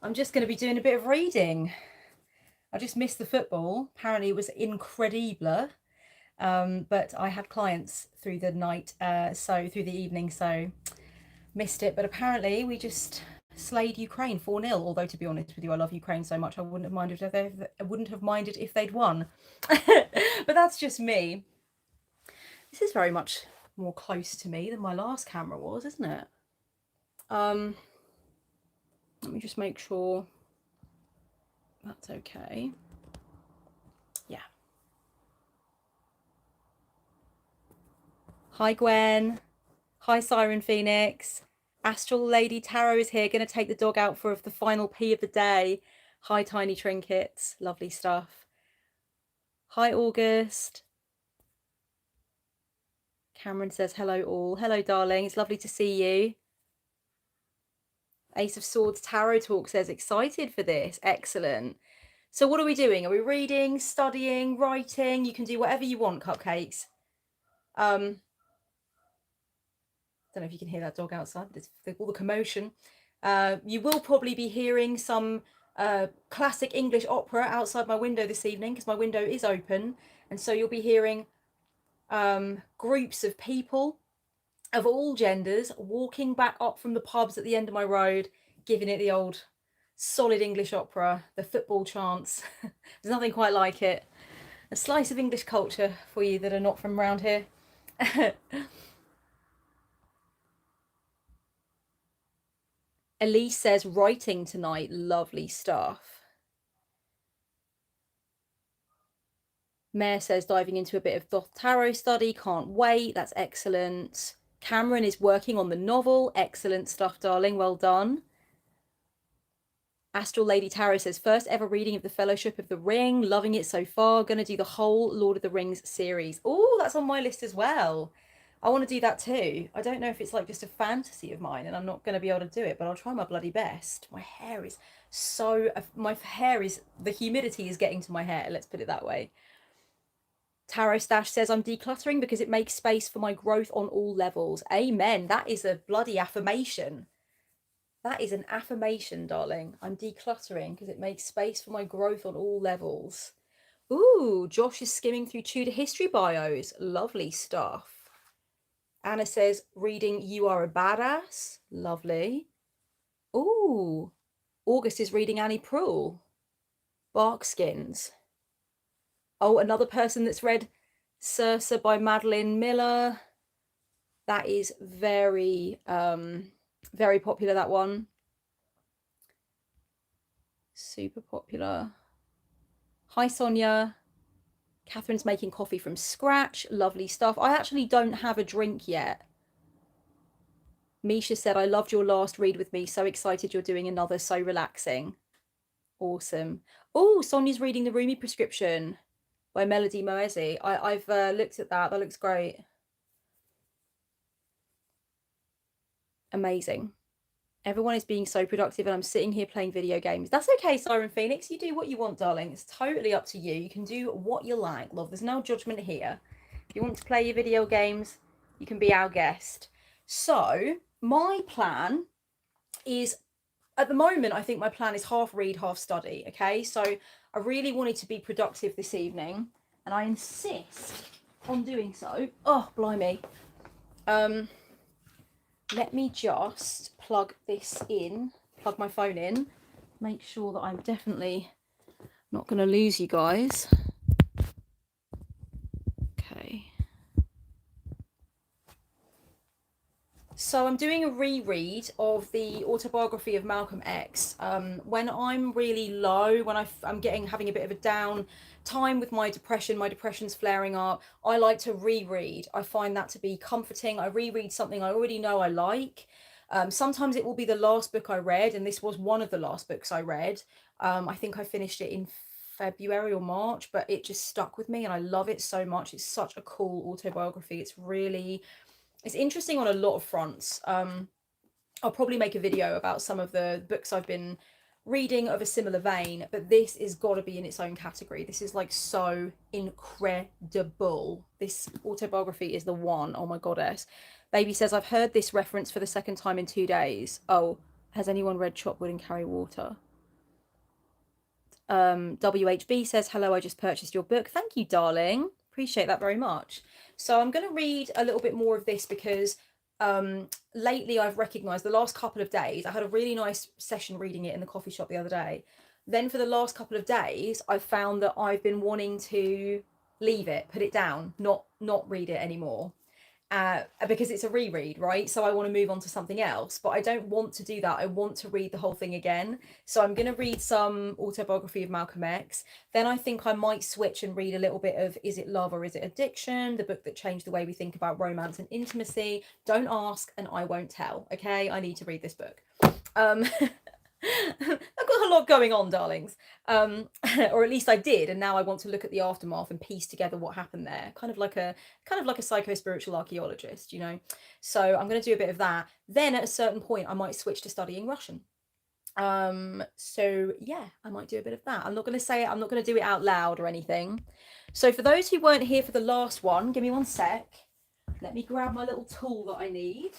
I'm just going to be doing a bit of reading. I just missed the football. Apparently it was incredible. But I had clients through the night, so through the evening, so missed it. But apparently we just slayed Ukraine 4-0. Although to be honest with you, I love Ukraine so much I wouldn't have minded if they'd won. But that's just me. This is very much more close to me than my last camera was, isn't it? Let me just make sure that's okay. Yeah. Hi, Gwen. Hi, Siren Phoenix. Astral Lady Tarot is here, going to take the dog out for the final pee of the day. Hi, Tiny Trinkets. Lovely stuff. Hi, August. Cameron says, hello, all. Hello, darling. It's lovely to see you. Ace of Swords Tarot Talk says, excited for this. Excellent. So what are we doing? Are we reading, studying, writing? You can do whatever you want, Cupcakes. Don't know if you can hear that dog outside, but it's all the commotion. You will probably be hearing some classic English opera outside my window this evening because my window is open. And so you'll be hearing groups of people of all genders walking back up from the pubs at the end of my road, giving it the old solid English opera, the football chants. There's nothing quite like it. A slice of English culture for you that are not from around here. Elise says, writing tonight, lovely stuff. Mare says, diving into a bit of Thoth Tarot study, can't wait, that's excellent. Cameron is working on the novel, excellent stuff, darling, well done. Astral Lady Tarot says, first ever reading of the Fellowship of the Ring, loving it so far, gonna do the whole Lord of the Rings series. Oh, that's on my list as well. I want to do that too. I don't know if it's like just a fantasy of mine and I'm not going to be able to do it, but I'll try my bloody best. My hair is the humidity is getting to my hair, let's put it that way. Tarot Stash says, I'm decluttering because it makes space for my growth on all levels. Amen. That is a bloody affirmation. That is an affirmation, darling. I'm decluttering because it makes space for my growth on all levels. Ooh, Josh is skimming through Tudor history bios. Lovely stuff. Anna says, reading You Are a Badass. Lovely. Ooh, August is reading Annie Proulx. Barkskins. Oh, another person that's read Circe by Madeline Miller. That is very, very popular, that one. Super popular. Hi, Sonia. Catherine's making coffee from scratch. Lovely stuff. I actually don't have a drink yet. Misha said, I loved your last read with me. So excited you're doing another. So relaxing. Awesome. Oh, Sonia's reading The Rumi Prescription by Melody Moesi. I've looked at that. That looks great. Amazing. Everyone is being so productive and I'm sitting here playing video games. That's okay, Siren Phoenix. You do what you want, darling. It's totally up to you. You can do what you like, love. There's no judgment here. If you want to play your video games, you can be our guest. So my plan is, at the moment, I think my plan is half read, half study. Okay, so I really wanted to be productive this evening and I insist on doing so. Oh, blimey. Let me just plug my phone in, make sure that I'm definitely not going to lose you guys. Okay. So I'm doing a reread of the autobiography of Malcolm X. When I'm really low, when I'm having a bit of a down time with my depression's flaring up, I like to reread. I find that to be comforting. I reread something I already know I like. Sometimes it will be the last book I read, and this was one of the last books I read. I think I finished it in February or March, but it just stuck with me and I love it so much. It's such a cool autobiography. It's interesting on a lot of fronts. I'll probably make a video about some of the books I've been reading of a similar vein, but this is got to be in its own category. This is like so incredible. This autobiography is the one. Oh my goddess. Baby says, I've heard this reference for the second time in 2 days. Oh, has anyone read Chop Wood and Carry Water? WHB says, hello, I just purchased your book. Thank you, darling. Appreciate that very much. So I'm going to read a little bit more of this because lately I've recognized the last couple of days, I had a really nice session reading it in the coffee shop the other day. Then for the last couple of days, I've found that I've been wanting to leave it, put it down, not read it anymore. Because it's a reread, right? So I want to move on to something else, but I don't want to do that. I want to read the whole thing again. So I'm going to read some autobiography of Malcolm X. Then I think I might switch and read a little bit of Is It Love or Is It Addiction? The book that changed the way we think about romance and intimacy. Don't ask and I won't tell. Okay, I need to read this book. I've got a lot going on, darlings. Or at least I did, and now I want to look at the aftermath and piece together what happened there. Kind of like a psycho-spiritual archaeologist, you know. So I'm going to do a bit of that. Then at a certain point, I might switch to studying Russian. So yeah, I might do a bit of that. I'm not going to say it. I'm not going to do it out loud or anything. So for those who weren't here for the last one, give me one sec. Let me grab my little tool that I need.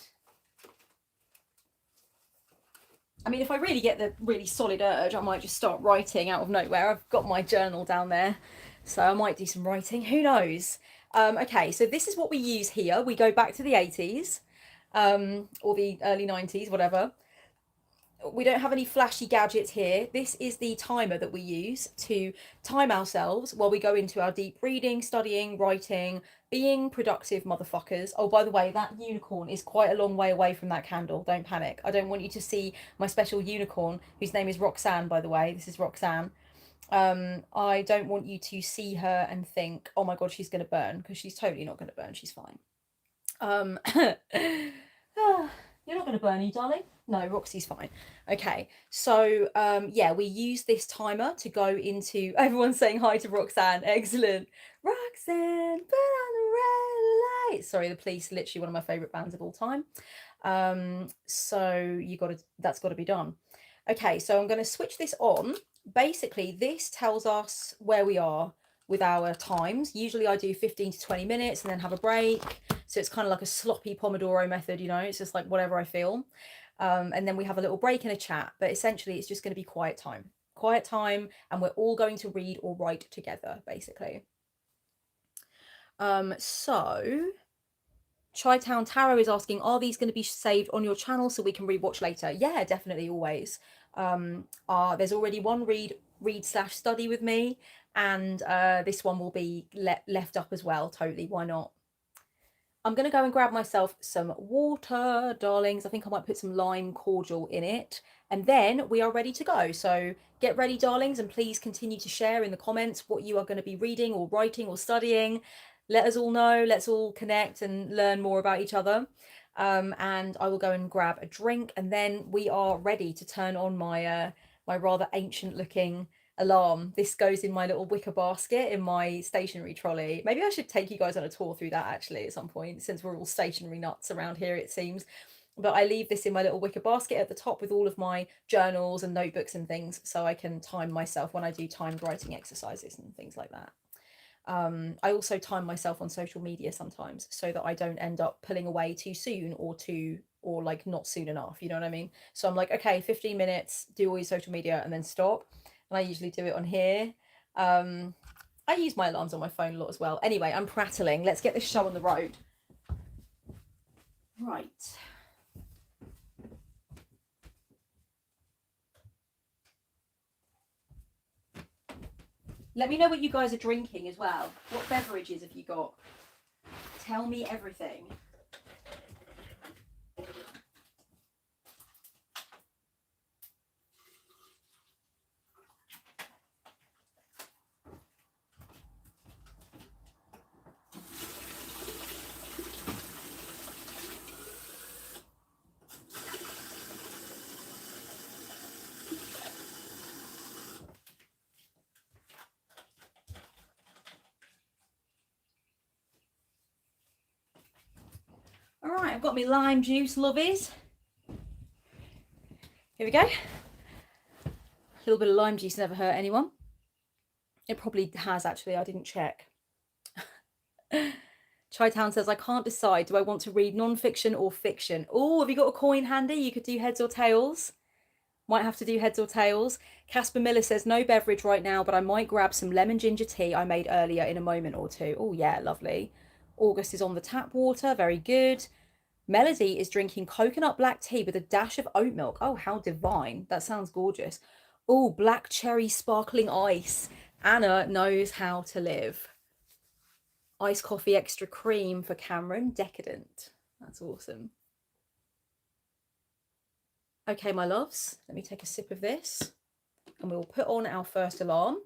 I mean, if I really get the really solid urge, I might just start writing out of nowhere. I've got my journal down there, so I might do some writing. Who knows? Okay, so this is what we use here. We go back to the 80s or the early 90s, whatever. We don't have any flashy gadgets here. This is the timer that we use to time ourselves while we go into our deep reading, studying, writing, being productive motherfuckers. Oh, by the way, that unicorn is quite a long way away from that candle. Don't panic. I don't want you to see my special unicorn, whose name is Roxanne, by the way. This is Roxanne. I don't want you to see her and think, oh my God, she's going to burn, because she's totally not going to burn. She's fine. You're not going to burn, you darling? No, Roxy's fine. Okay, so yeah, we use this timer to go into. Everyone's saying hi to Roxanne. Excellent. Roxanne, put on the red light. Sorry, the Police, literally one of my favourite bands of all time. So that's got to be done. Okay, so I'm going to switch this on. Basically, this tells us where we are with our times. Usually I do 15 to 20 minutes and then have a break. So it's kind of like a sloppy Pomodoro method, you know, it's just like whatever I feel. And then we have a little break and a chat, but essentially it's just going to be quiet time, and we're all going to read or write together, basically. So Chi-Town Tarot is asking, are these going to be saved on your channel so we can rewatch later? Yeah, definitely, always. There's already one read/study with me, and this one will be left up as well. Totally, why not? I'm going to go and grab myself some water, darlings. I think I might put some lime cordial in it. And then we are ready to go. So get ready, darlings, and please continue to share in the comments what you are going to be reading or writing or studying. Let us all know. Let's all connect and learn more about each other. And I will go and grab a drink, and then we are ready to turn on my my rather ancient looking alarm. This goes in my little wicker basket in my stationery trolley. Maybe I should take you guys on a tour through that actually at some point, since we're all stationery nuts around here, it seems. But I leave this in my little wicker basket at the top with all of my journals and notebooks and things, so I can time myself when I do timed writing exercises and things like that. I also time myself on social media sometimes so that I don't end up pulling away too soon or like not soon enough, you know what I mean? So I'm like, okay, 15 minutes, do all your social media and then stop. And I usually do it on here. I use my alarms on my phone a lot as well. Anyway, I'm prattling. Let's get this show on the road. Right. Let me know what you guys are drinking as well. What beverages have you got? Tell me everything. All right, I've got my lime juice, lovies. Here we go. A little bit of lime juice never hurt anyone. It probably has, actually. I didn't check. Chi-Town says, I can't decide. Do I want to read non-fiction or fiction? Oh, have you got a coin handy? You could do heads or tails. Might have to do heads or tails. Casper Miller says no beverage right now, but I might grab some lemon ginger tea I made earlier in a moment or two. Oh, yeah, lovely. August is on the tap water. Very good. Melody is drinking coconut black tea with a dash of oat milk. Oh, how divine. That sounds gorgeous. Oh, black cherry sparkling ice. Anna knows how to live. Iced coffee extra cream for Cameron. Decadent. That's awesome. Okay, my loves, let me take a sip of this and we'll put on our first alarm.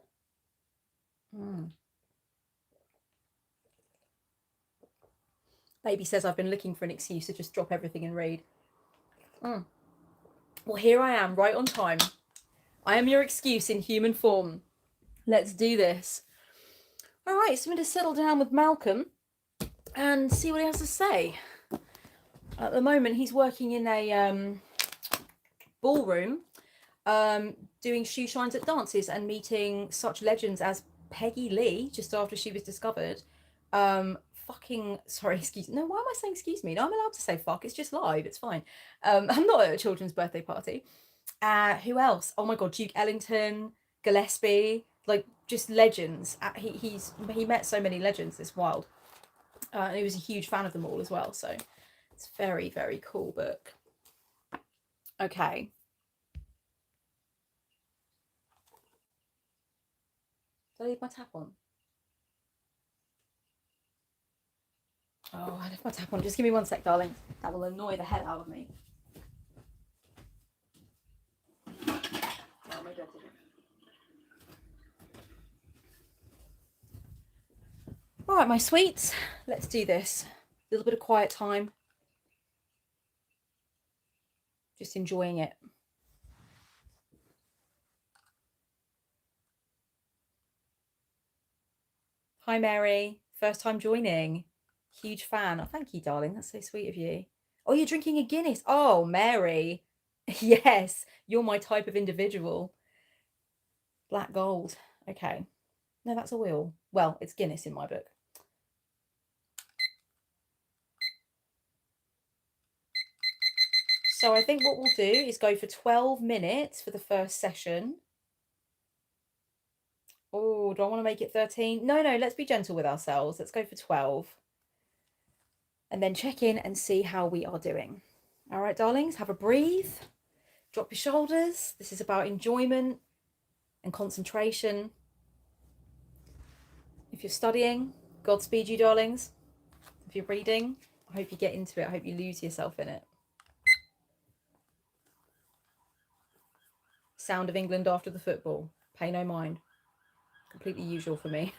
Baby says I've been looking for an excuse to just drop everything and read. Well, here I am, right on time. I am your excuse in human form. Let's do this. All right, so I'm going to settle down with Malcolm and see what he has to say. At the moment, he's working in a ballroom, doing shoe shines at dances and meeting such legends as Peggy Lee just after she was discovered. Sorry, excuse me. No, why am I saying excuse me? No, I'm allowed to say fuck. It's just live. It's fine. I'm not at a children's birthday party. Who else? Oh my god, Duke Ellington, Gillespie, like just legends. He met so many legends. It's wild. And he was a huge fan of them all as well. So it's very, very cool book. Okay. Did I leave my tap on? Oh, I left my tap on. Just give me one sec, darling. That will annoy the hell out of me. Oh, maybe I didn't. All right, my sweets. Let's do this. A little bit of quiet time. Just enjoying it. Hi, Mary. First time joining. Huge fan. Oh, thank you, darling. That's so sweet of you. Oh, you're drinking a Guinness. Oh, Mary. Yes, you're my type of individual. Black gold. Okay. No, that's oil. Well, it's Guinness in my book. So I think what we'll do is go for 12 minutes for the first session. Oh, do I want to make it 13? No, let's be gentle with ourselves. Let's go for 12. And then check in and see how we are doing. All right, darlings, have a breathe. Drop your shoulders. This is about enjoyment and concentration. If you're studying, Godspeed you, darlings. If you're reading, I hope you get into it. I hope you lose yourself in it. Sound of England after the football. Pay no mind. Completely usual for me.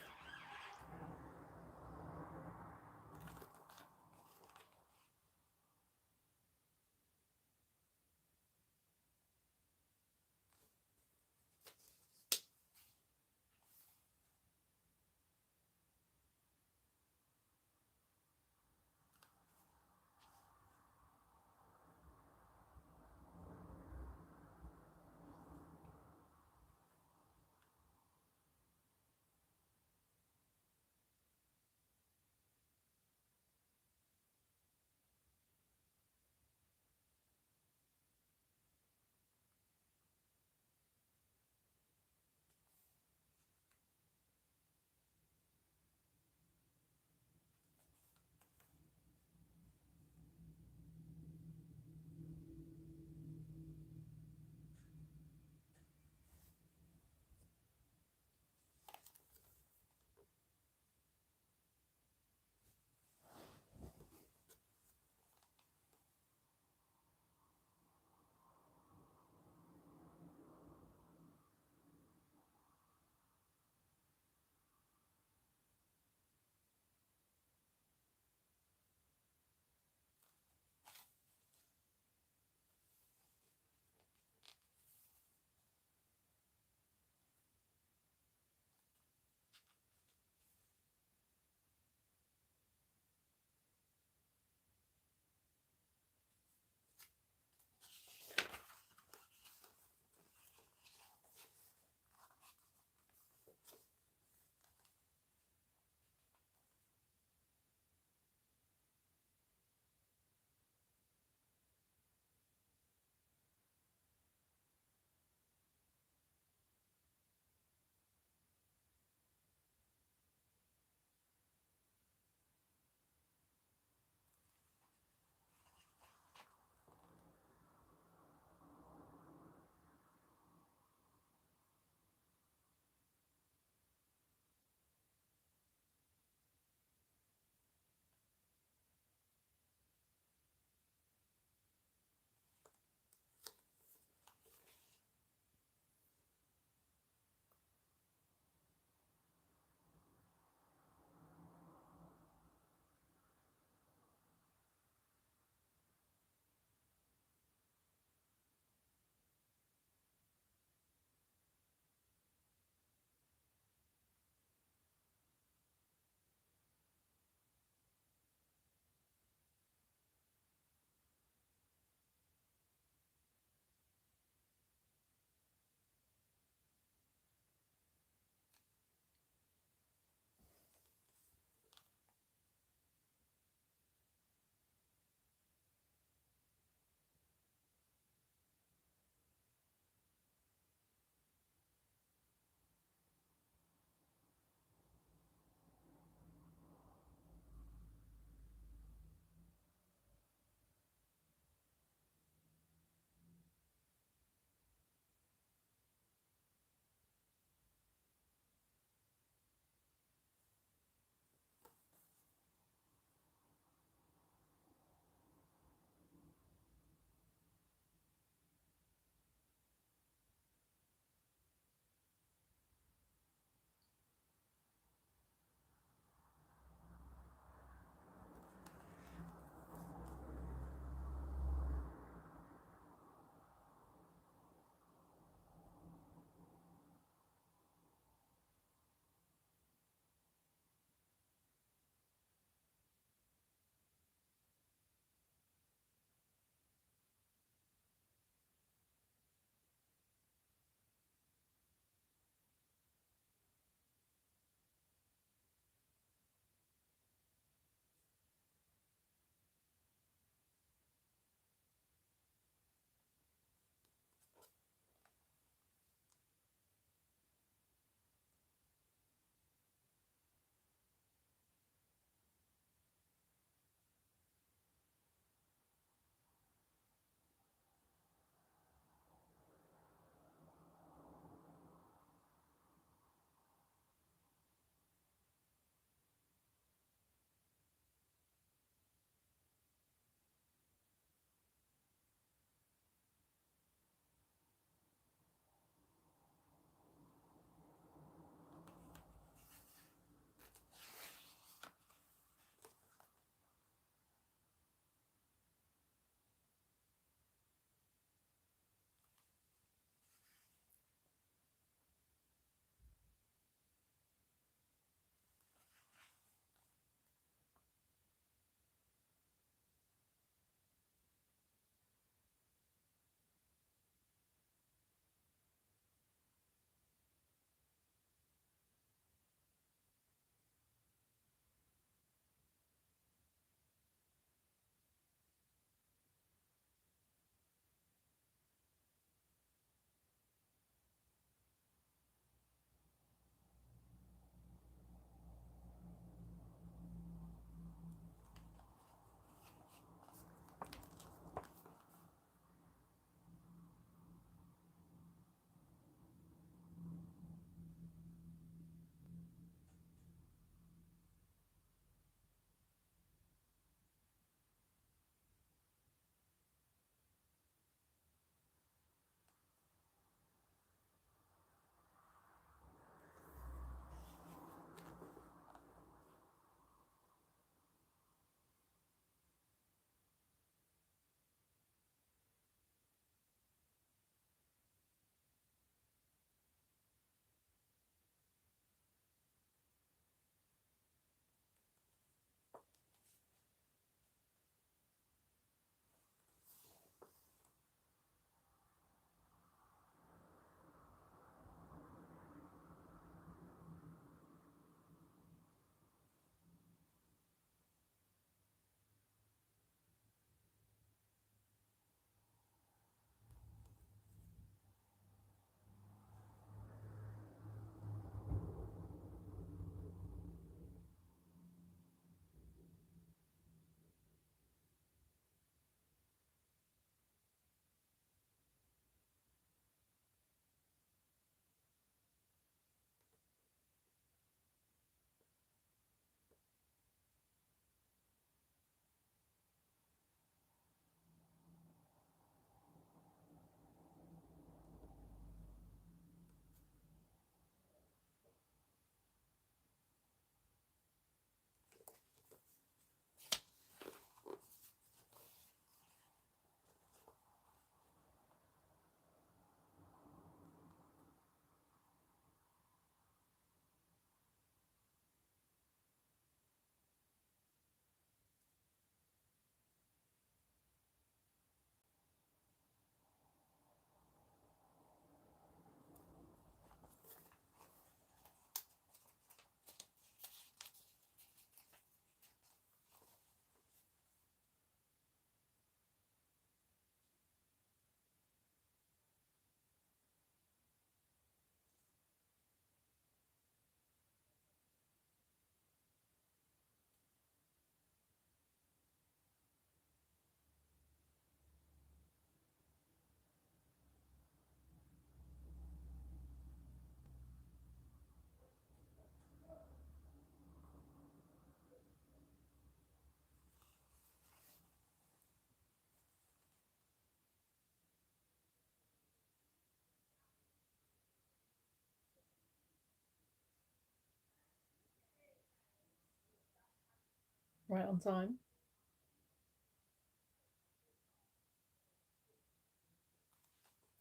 Right on time.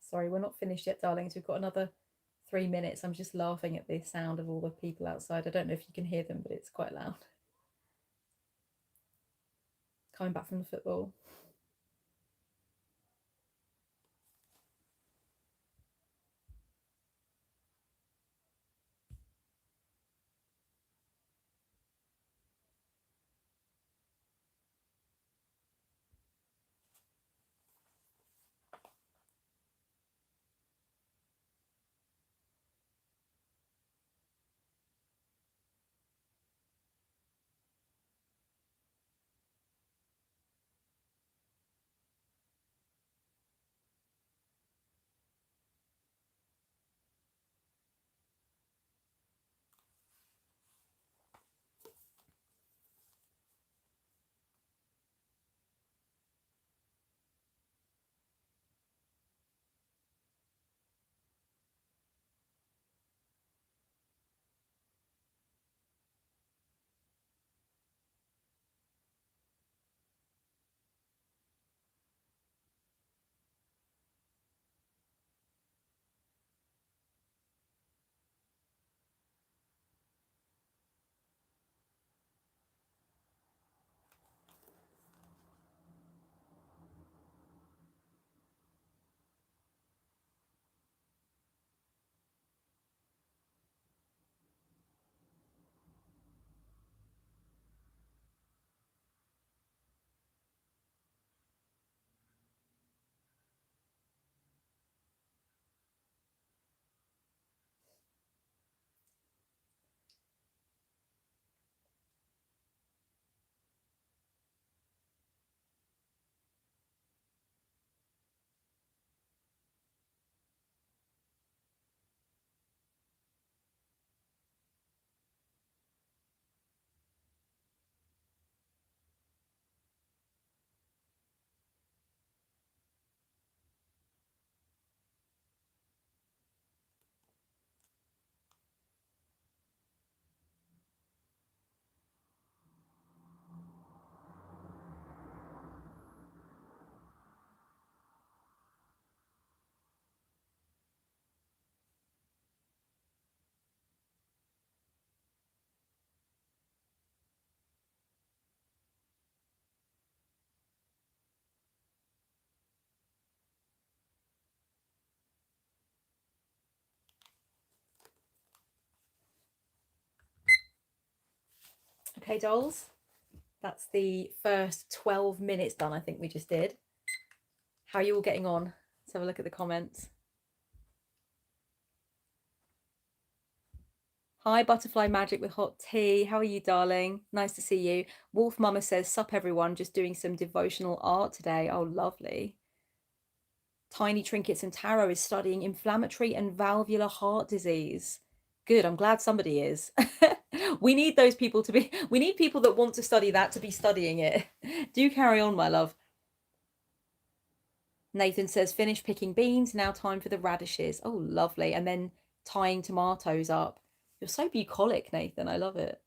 Sorry, we're not finished yet, darlings. We've got another 3 minutes. I'm just laughing at the sound of all the people outside. I don't know if you can hear them, but it's quite loud. Coming back from the football. Okay, dolls. That's the first 12 minutes done, I think we just did. How are you all getting on? Let's have a look at the comments. Hi, Butterfly Magic with hot tea. How are you, darling? Nice to see you. Wolf Mama says, sup everyone, just doing some devotional art today. Oh, lovely. Tiny Trinkets and Tarot is studying inflammatory and valvular heart disease. Good, I'm glad somebody is. We need those people to be, we need people that want to study that to be studying it. Do carry on, my love. Nathan says, finish picking beans, now time for the radishes. Oh, lovely. And then tying tomatoes up. You're so bucolic, Nathan. I love it.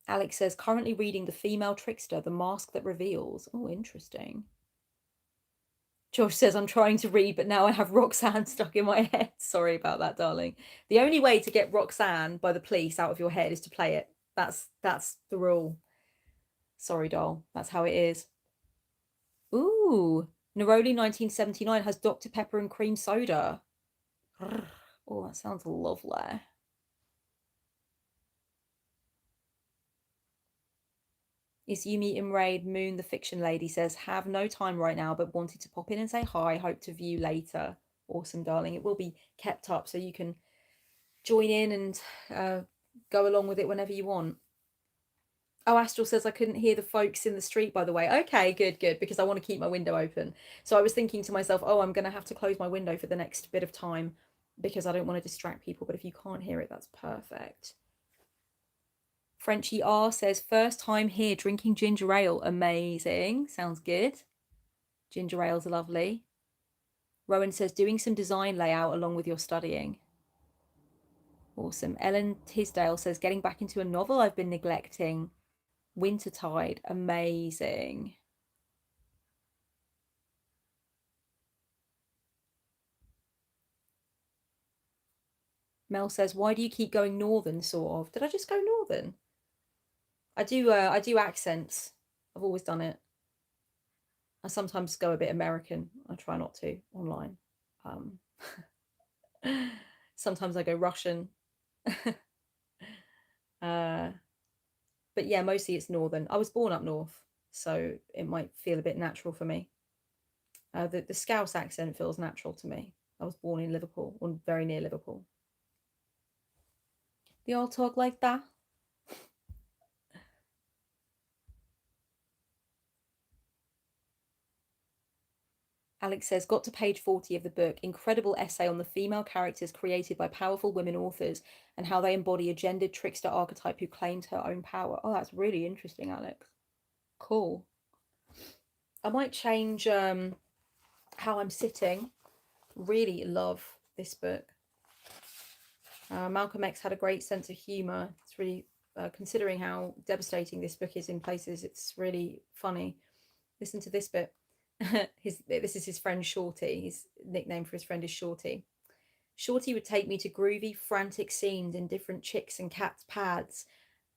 Alex says, currently reading The Female Trickster, The Mask That Reveals. Oh, interesting. Josh says, I'm trying to read, but now I have Roxanne stuck in my head. Sorry about that, darling. The only way to get Roxanne by the police out of your head is to play it. That's the rule. Sorry, doll. That's how it is. Ooh, Neroli 1979 has Dr. Pepper and cream soda. Oh, that sounds lovely. Is Yumi Imraid Moon, the fiction lady, says, have no time right now, but wanted to pop in and say hi. Hope to view later. Awesome, darling. It will be kept up so you can join in and go along with it whenever you want. Oh, Astral says I couldn't hear the folks in the street, by the way. Okay, good, because I want to keep my window open. So I was thinking to myself, oh, I'm going to have to close my window for the next bit of time because I don't want to distract people. But if you can't hear it, that's perfect. Frenchie R says, first time here drinking ginger ale. Amazing. Sounds good. Ginger ales are lovely. Rowan says, doing some design layout along with your studying. Awesome. Ellen Tisdale says, getting back into a novel I've been neglecting. Wintertide. Amazing. Mel says, why do you keep going northern, sort of? Did I just go northern? I do accents. I've always done it. I sometimes go a bit American. I try not to online. Um, sometimes I go Russian. uh, but yeah, mostly it's northern. I was born up north, so it might feel a bit natural for me. The Scouse accent feels natural to me. I was born in Liverpool, or very near Liverpool. They all talk like that. Alex says, got to page 40 of the book. Incredible essay on the female characters created by powerful women authors and how they embody a gendered trickster archetype who claimed her own power. Oh, that's really interesting, Alex. Cool. I might change how I'm sitting. Really love this book. Malcolm X had a great sense of humour. It's really, considering how devastating this book is in places, it's really funny. Listen to this bit. This is his friend Shorty. His nickname for his friend is Shorty. Shorty would take me to groovy, frantic scenes in different chicks and cats' pads,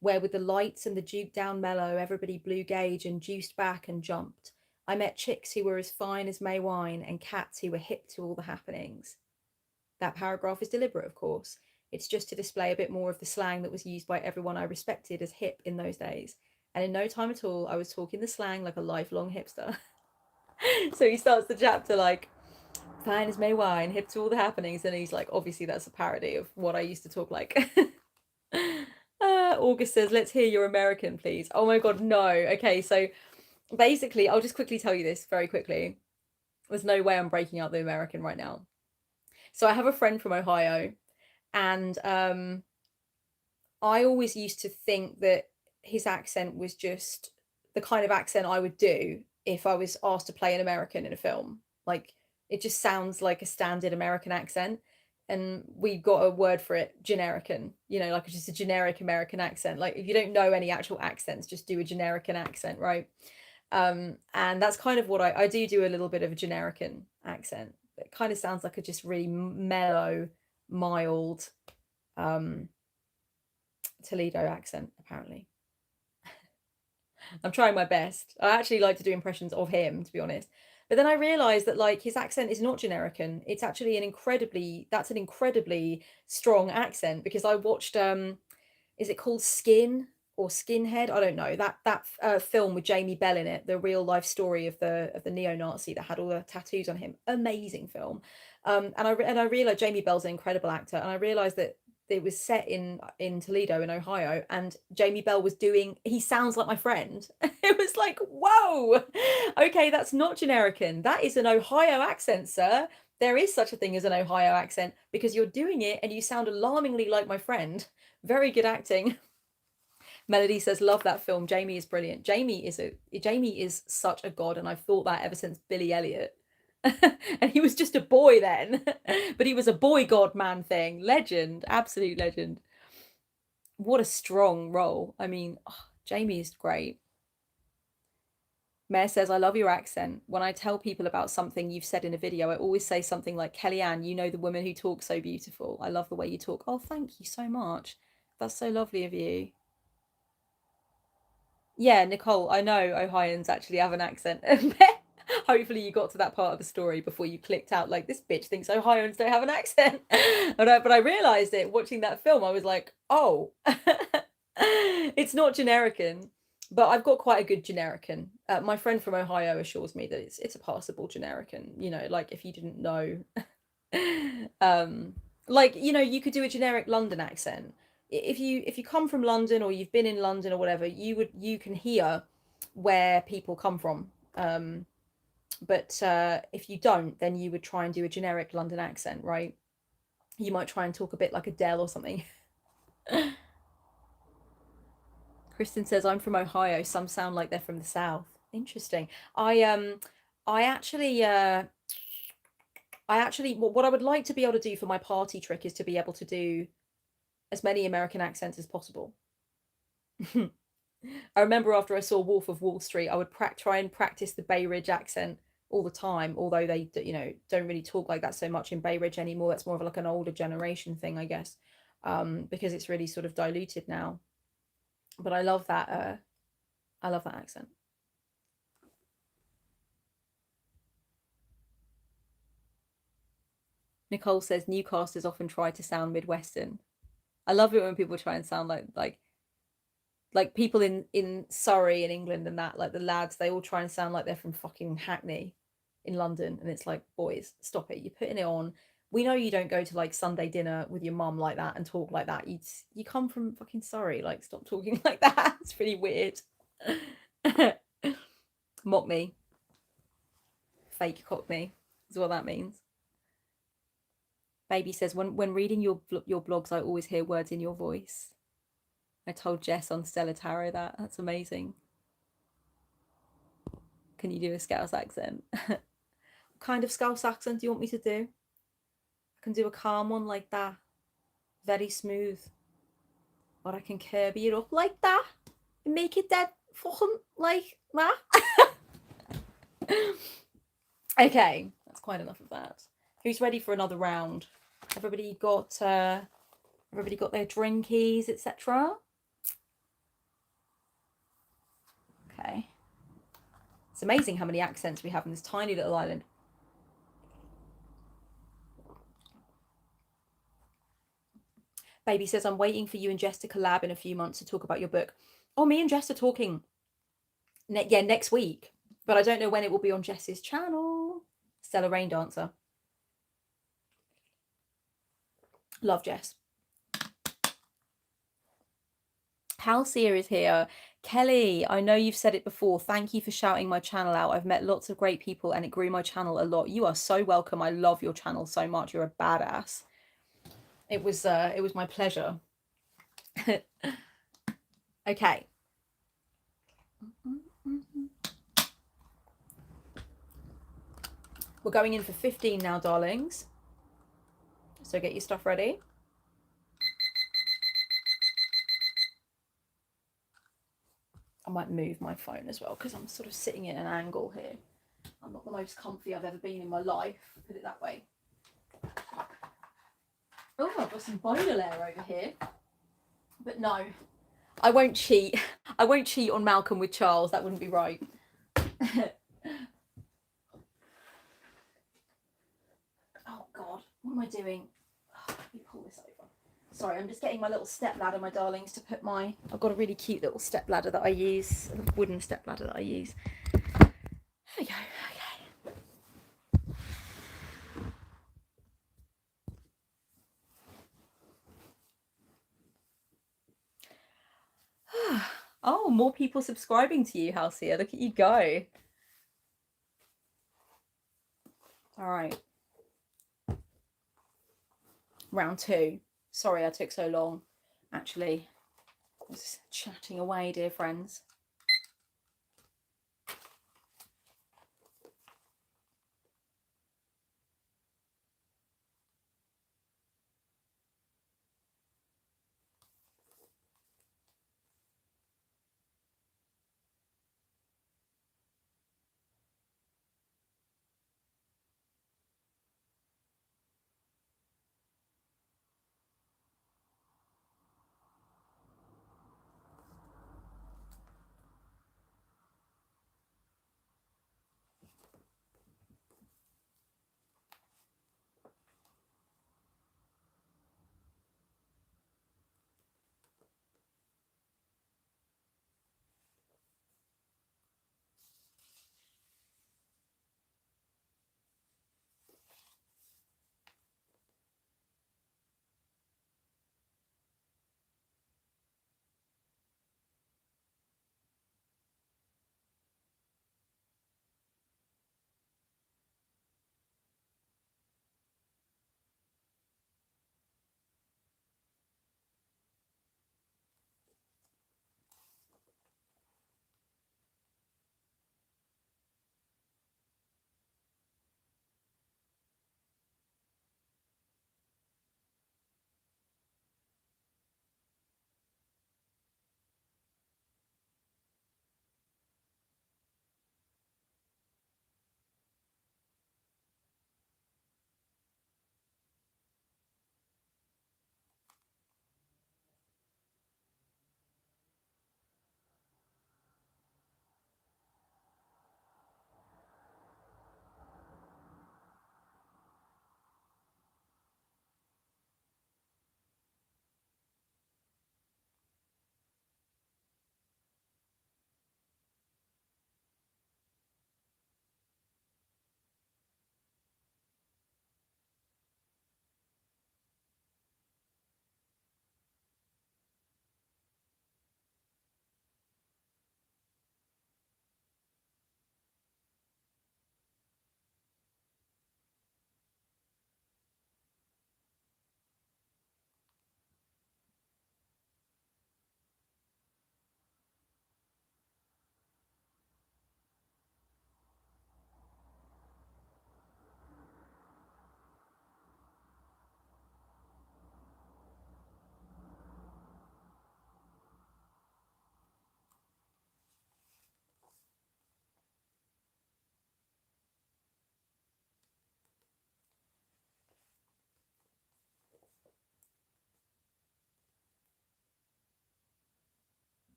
where with the lights and the juke down mellow, everybody blew gauge and juiced back and jumped. I met chicks who were as fine as May wine and cats who were hip to all the happenings. That paragraph is deliberate, of course. It's just to display a bit more of the slang that was used by everyone I respected as hip in those days. And in no time at all, I was talking the slang like a lifelong hipster. So he starts the chapter like, fine as May wine, hip to all the happenings. And he's like, obviously, that's a parody of what I used to talk like. August says, let's hear your American, please. Oh my God, no. Okay, so basically, I'll just quickly tell you this very quickly. There's no way I'm breaking out the American right now. So I have a friend from Ohio, and I always used to think that his accent was just the kind of accent I would do if I was asked to play an American in a film. Like, it just sounds like a standard American accent. And we got a word for it, generican, like just a generic American accent. Like, if you don't know any actual accents, just do a generican accent, right? And that's kind of what I do a little bit of a generican accent. It kind of sounds like a just really mellow, mild, um, Toledo accent, apparently. I'm trying my best. I actually like to do impressions of him, to be honest. But then I realized that like his accent is not generican. It's actually an incredibly strong accent because I watched is it called Skin or Skinhead? I don't know. That film with Jamie Bell in it, the real life story of the neo-Nazi that had all the tattoos on him. Amazing film. And I realized Jamie Bell's an incredible actor, and I realized that it was set in Toledo in Ohio, and Jamie Bell was doing he sounds like my friend. It was like, whoa, okay, that's not generican, that is an Ohio accent, sir. There is such a thing as an Ohio accent because you're doing it and you sound alarmingly like my friend. Very good acting. Melody says, love that film. Jamie is brilliant. Jamie is such a god, and I've thought that ever since Billy Elliot. And he was just a boy then, but he was a boy god man thing. Legend, absolute legend. What a strong role. I mean, Jamie is great. Mayor says, I love your accent. When I tell people about something you've said in a video, I always say something like, Kellyanne, you know the woman who talks so beautiful. I love the way you talk. Oh, thank you so much. That's so lovely of you. Yeah, Nicole, I know Ohioans actually have an accent. Hopefully you got to that part of the story before you clicked out like this bitch thinks Ohioans don't have an accent. But I realized it watching that film. I was like, oh, it's not generican, but I've got quite a good generican. My friend from Ohio assures me that it's a passable generican. Like if you didn't know, um, like you could do a generic London accent. If you come from London or you've been in London or whatever, you can hear where people come from. But if you don't, then you would try and do a generic London accent, right? You might try and talk a bit like Adele or something. Kristen says, I'm from Ohio. Some sound like they're from the South. Interesting. I actually what I would like to be able to do for my party trick is to be able to do as many American accents as possible. I remember after I saw Wolf of Wall Street, I would try and practice the Bay Ridge accent all the time, although they, don't really talk like that so much in Bay Ridge anymore. That's more of like an older generation thing, I guess, because it's really sort of diluted now. But I love that. I love that accent. Nicole says newcasters often try to sound Midwestern. I love it when people try and sound like people in Surrey in England and that, like the lads, they all try and sound like they're from fucking Hackney in London, and it's like, boys, stop it. You're putting it on. We know you don't go to like Sunday dinner with your mum like that and talk like that. You come from fucking Surrey. Like, stop talking like that. It's pretty weird. Mock me, fake cockney is what that means. Baby says, when reading your blogs, I always hear words in your voice. I told Jess on Stella Tarot that. That's amazing. Can you do a Scouse accent? What kind of Scouse accent do you want me to do? I can do a calm one like that. Very smooth. Or I can curb it up like that. And make it dead fucking like that. Okay, that's quite enough of that. Who's ready for another round? Everybody got their drinkies, etc. Okay. It's amazing how many accents we have in this tiny little island. Baby says, I'm waiting for you and Jess to collab in a few months to talk about your book. Oh, me and Jess are talking next week, but I don't know when it will be on Jess's channel. Stella Rain Dancer. Love Jess. Halcyon is here. Kelly, I know you've said it before. Thank you for shouting my channel out. I've met lots of great people and it grew my channel a lot. You are so welcome. I love your channel so much. You're a badass. It was my pleasure. Okay. We're going in for 15 now, darlings. So get your stuff ready. I might move my phone as well because I'm sort of sitting at an angle here. I'm not the most comfy I've ever been in my life, put it that way. Oh, I've got some boiler air over here. But no, I won't cheat. I won't cheat on Malcolm with Charles. That wouldn't be right. Oh, God. What am I doing? Oh, let me pull this over. Sorry, I'm just getting my little step ladder, my darlings, to put my... I've got a really cute little step ladder that I use. A wooden step ladder that I use. There we go. Okay. Oh, more people subscribing to you, Halcyon. Look at you go. All right. Round 2. Sorry I took so long. Actually, I was chatting away, dear friends.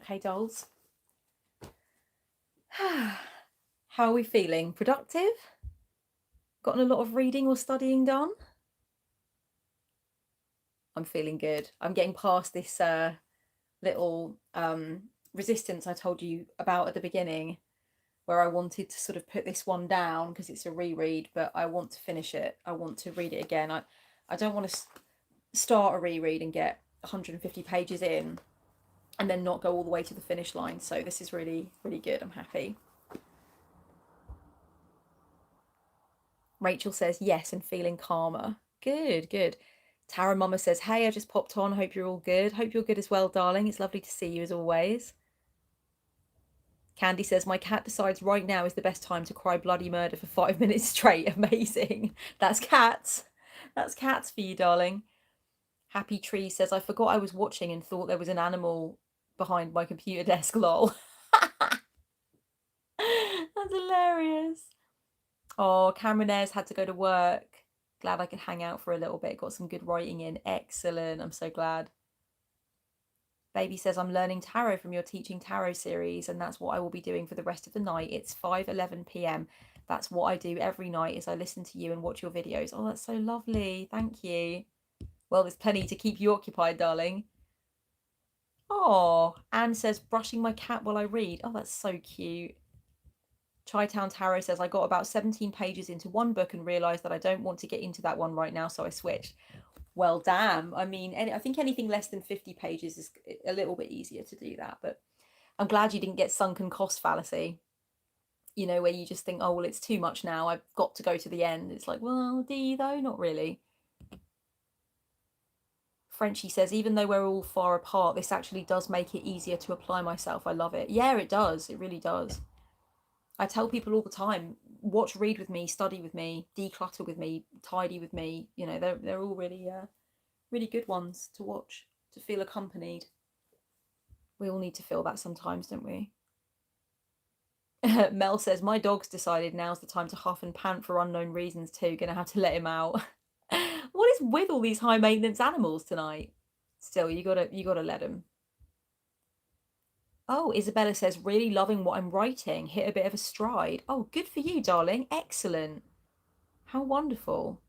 Okay, dolls. How are we feeling? Productive? Gotten a lot of reading or studying done? I'm feeling good. I'm getting past this little resistance I told you about at the beginning, where I wanted to sort of put this one down because it's a reread, but I want to finish it. I want to read it again. I don't want to start a reread and get 150 pages in and then not go all the way to the finish line. So this is really, really good. I'm happy. Rachel says yes and feeling calmer. Good, good. Tara Mama says, hey, I just popped on. Hope you're all good. Hope you're good as well, darling. It's lovely to see you as always. Candy says, my cat decides right now is the best time to cry bloody murder for 5 minutes straight. Amazing. That's cats. That's cats for you, darling. Happy Tree says, I forgot I was watching and thought there was an animal behind my computer desk, lol. That's hilarious. Oh, Cameron Ayres had to go to work. Glad I could hang out for a little bit. Got some good writing in. Excellent. I'm so glad. Baby says, I'm learning tarot from your Teaching Tarot series, and that's what I will be doing for the rest of the night. It's 5:11 p.m. That's what I do every night is I listen to you and watch your videos. Oh, that's so lovely. Thank you. Well, there's plenty to keep you occupied, darling. Oh, Anne says, brushing my cat while I read. Oh, that's so cute. Chi-Town Tarot says, I got about 17 pages into one book and realised that I don't want to get into that one right now, so I switched. Well, damn. I mean, I think anything less than 50 pages is a little bit easier to do that, but I'm glad you didn't get sunken cost fallacy, you know, where you just think, oh, well, it's too much now. I've got to go to the end. It's like, well, do you though? Not really. Frenchie says, even though we're all far apart, this actually does make it easier to apply myself. I love it. Yeah, it does. It really does. I tell people all the time, watch, read with me, study with me, declutter with me, tidy with me. You know, they're all really, really good ones to watch, to feel accompanied. We all need to feel that sometimes, don't we? Mel says, my dog's decided now's the time to huff and pant for unknown reasons too. Gonna have to let him out. What is with all these high maintenance animals tonight? Still, you gotta let him. Oh, Isabella says, really loving what I'm writing. Hit a bit of a stride. Oh, good for you, darling. Excellent. How wonderful.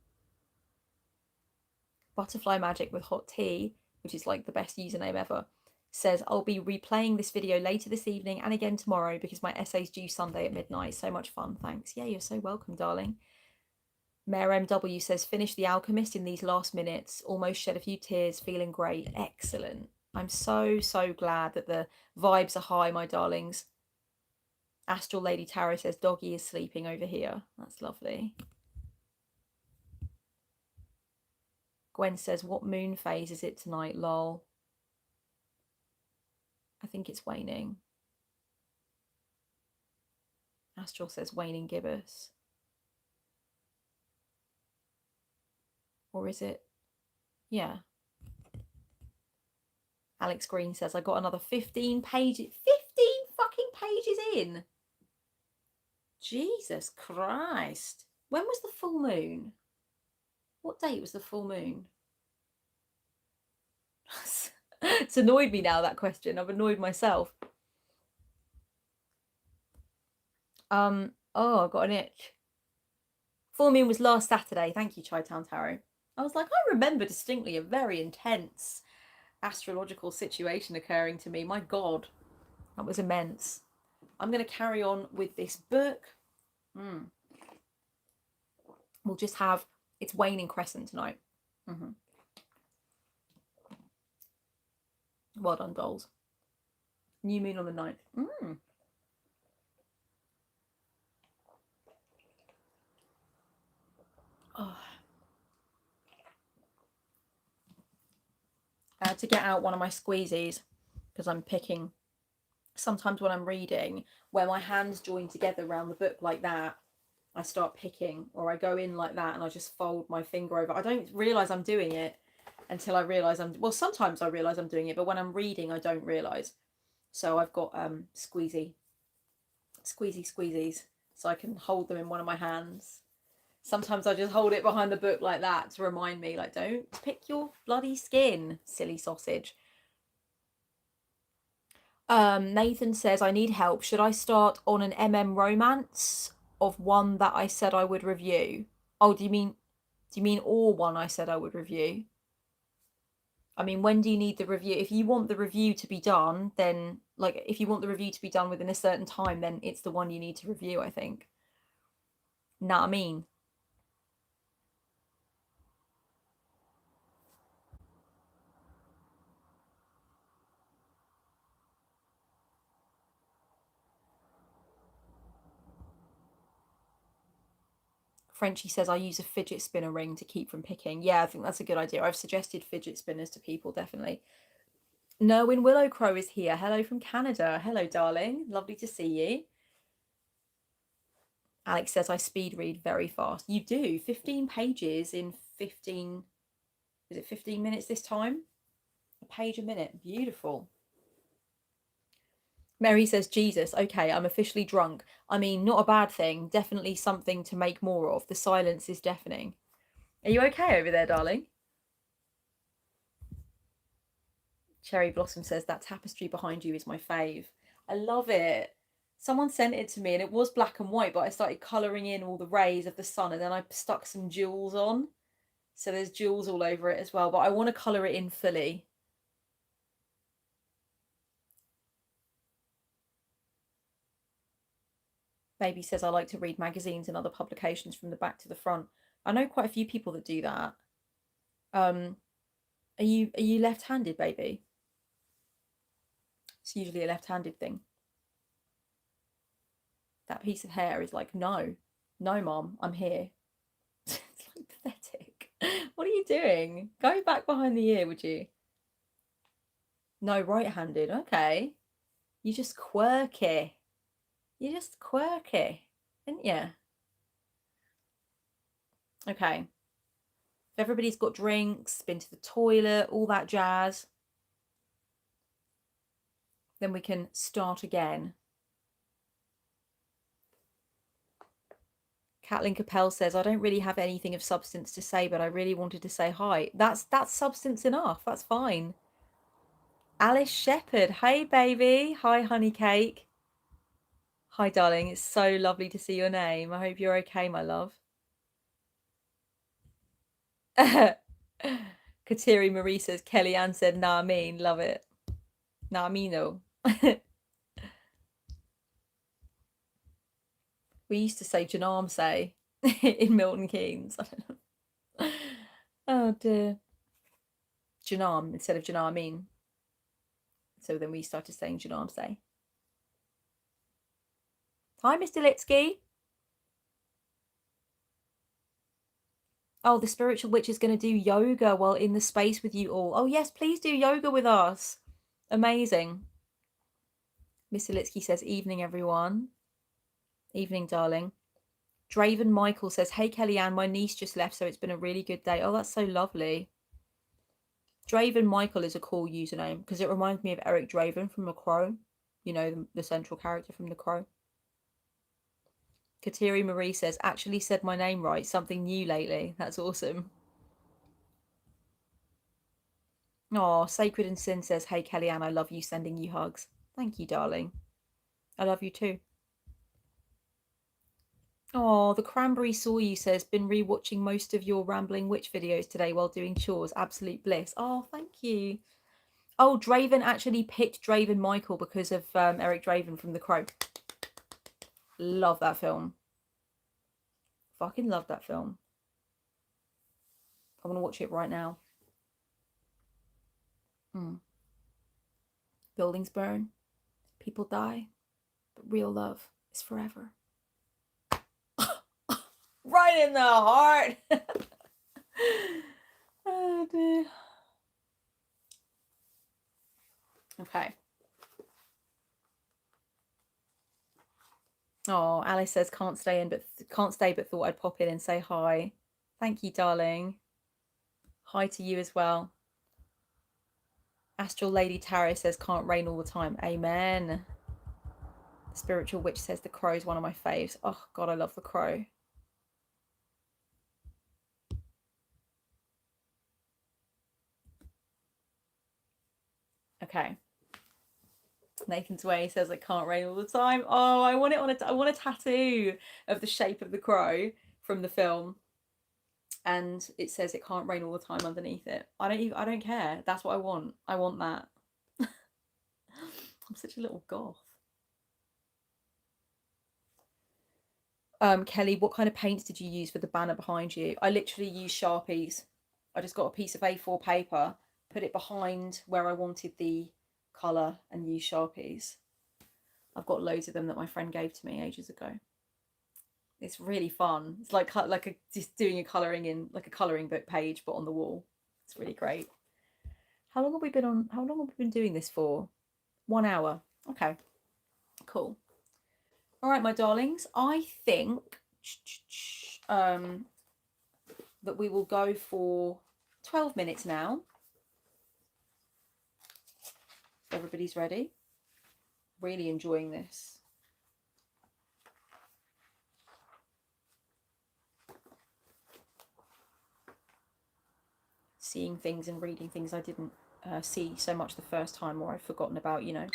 Butterfly Magic with Hot Tea, which is like the best username ever, says, I'll be replaying this video later this evening and again tomorrow because my essay's due Sunday at midnight. So much fun. Thanks. Yeah, you're so welcome, darling. Mayor MW says, finish The Alchemist in these last minutes. Almost shed a few tears. Feeling great. Excellent. I'm so, so glad that the vibes are high, my darlings. Astral Lady Tarot says, doggy is sleeping over here. That's lovely. Gwen says, what moon phase is it tonight, lol? I think it's waning. Astral says waning gibbous. Or is it? Yeah. Alex Green says, I got another 15 pages. 15 fucking pages in. Jesus Christ. When was the full moon? What date was the full moon? It's annoyed me now, that question. I've annoyed myself. Oh, I got an itch. Full moon was last Saturday. Thank you, Chi-Town Tarot. I was like, I remember distinctly a very intense astrological situation occurring to me. My God, that was immense. I'm going to carry on with this book. We'll just have, it's waning crescent tonight. Well done, dolls. New moon on the 9th. Oh. I had to get out one of my squeezies because I'm picking. Sometimes when I'm reading, where my hands join together around the book like that, I start picking, or I go in like that and I just fold my finger over. I don't realise I'm doing it until I realise well, sometimes I realise I'm doing it, but when I'm reading, I don't realise. So I've got squeezies, so I can hold them in one of my hands. Sometimes I just hold it behind the book like that to remind me, like, don't pick your bloody skin, silly sausage. Nathan says, I need help. Should I start on an romance of one that I said I would review? Oh, do you mean or one I said I would review? I mean, when do you need the review? If you want the review to be done, then like if you want the review to be done within a certain time, then it's the one you need to review, I think. Know what I mean? Frenchie says I use a fidget spinner ring to keep from picking. Yeah, I think that's a good idea. I've suggested fidget spinners to people, definitely. Nerwin Willowcrow is here. Hello from Canada. Hello, darling. Lovely to see you. Alex says I speed read very fast. You do. 15 pages in 15, is it 15 minutes this time? A page a minute. Beautiful. Mary says, Jesus, okay, I'm officially drunk. I mean, not a bad thing. Definitely something to make more of. The silence is deafening. Are you okay over there, darling? Cherry Blossom says, that tapestry behind you is my fave. I love it. Someone sent it to me and it was black and white, but I started colouring in all the rays of the sun and then I stuck some jewels on. So there's jewels all over it as well, but I want to colour it in fully. Baby says, I like to read magazines and other publications from the back to the front. I know quite a few people that do that. Are you left-handed, baby? It's usually a left-handed thing. That piece of hair is like, no, mom, I'm here. It's like pathetic. What are you doing? Go back behind the ear, would you? No, right-handed. Okay. You're just quirky. You're just quirky, aren't you? Okay. If everybody's got drinks, been to the toilet, all that jazz, then we can start again. Katlin Capel says, I don't really have anything of substance to say, but I really wanted to say hi. That's substance enough. That's fine. Alice Shepherd. Hey, baby. Hi, honey cake. Hi, darling. It's so lovely to see your name. I hope you're okay, my love. Kateri Marie says, Kellyanne said, nah, I mean, love it. Nah, I mean, no. We used to say Janam say in Milton Keynes. I don't know. Oh, dear. Janam instead of Janameen. So then we started saying Janam say. Hi, Mr. Litsky. Oh, the spiritual witch is going to do yoga while in the space with you all. Oh, yes, please do yoga with us. Amazing. Mr. Litsky says, evening, everyone. Evening, darling. Draven Michael says, hey, Kellyanne, my niece just left, so it's been a really good day. Oh, that's so lovely. Draven Michael is a cool username because it reminds me of Eric Draven from The Crow. You know, the central character from The Crow. Kateri Marie says, actually said my name right. Something new lately. That's awesome. Oh, Sacred and Sin says, hey, Kellyanne, I love you, sending you hugs. Thank you, darling. I love you too. Oh, the Cranberry Saw You says, been rewatching most of your Rambling Witch videos today while doing chores. Absolute bliss. Oh, thank you. Oh, Draven actually picked Draven Michael because of Eric Draven from The Crow. Love that film. Fucking love that film. I want to watch it right now. Buildings burn. People die. But real love is forever. Right in the heart. Oh, dear. Okay. Oh, Alice says can't stay but thought I'd pop in and say hi. Thank you, darling. Hi to you as well. Astral Lady Tarot says can't rain all the time. Amen. The Spiritual Witch says The Crow is one of my faves. Oh God, I love The Crow. Okay. Nathan's Way says it can't rain all the time. Oh, I want it on I want a tattoo of the shape of the crow from the film, and it says it can't rain all the time underneath it. I don't care. That's what I want. I want that. I'm such a little goth. Kelly, what kind of paints did you use for the banner behind you? I literally used Sharpies. I just got a piece of A4 paper, put it behind where I wanted the colour, and used Sharpies. I've got loads of them that my friend gave to me ages ago. It's really fun. It's like just doing a colouring in like a colouring book page, but on the wall. It's really great. How long have we been doing this for? 1 hour. Okay, cool. All right, my darlings. I think that we will go for 12 minutes now. Everybody's ready. Really enjoying this. Seeing things and reading things I didn't see so much the first time, or I've forgotten about, you know.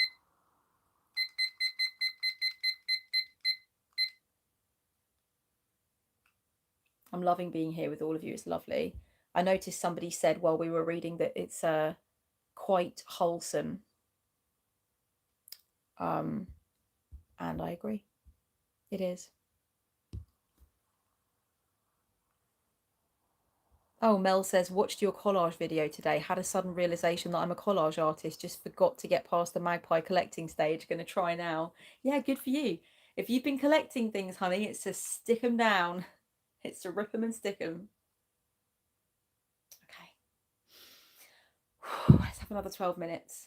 I'm loving being here with all of you. It's lovely. I noticed somebody said while we were reading that it's quite wholesome. And I agree. It is. Oh, Mel says, watched your collage video today. Had a sudden realization that I'm a collage artist. Just forgot to get past the magpie collecting stage. Going to try now. Yeah, good for you. If you've been collecting things, honey, it's to stick them down. It's to rip them and stick them. Okay. Let's have another 12 minutes.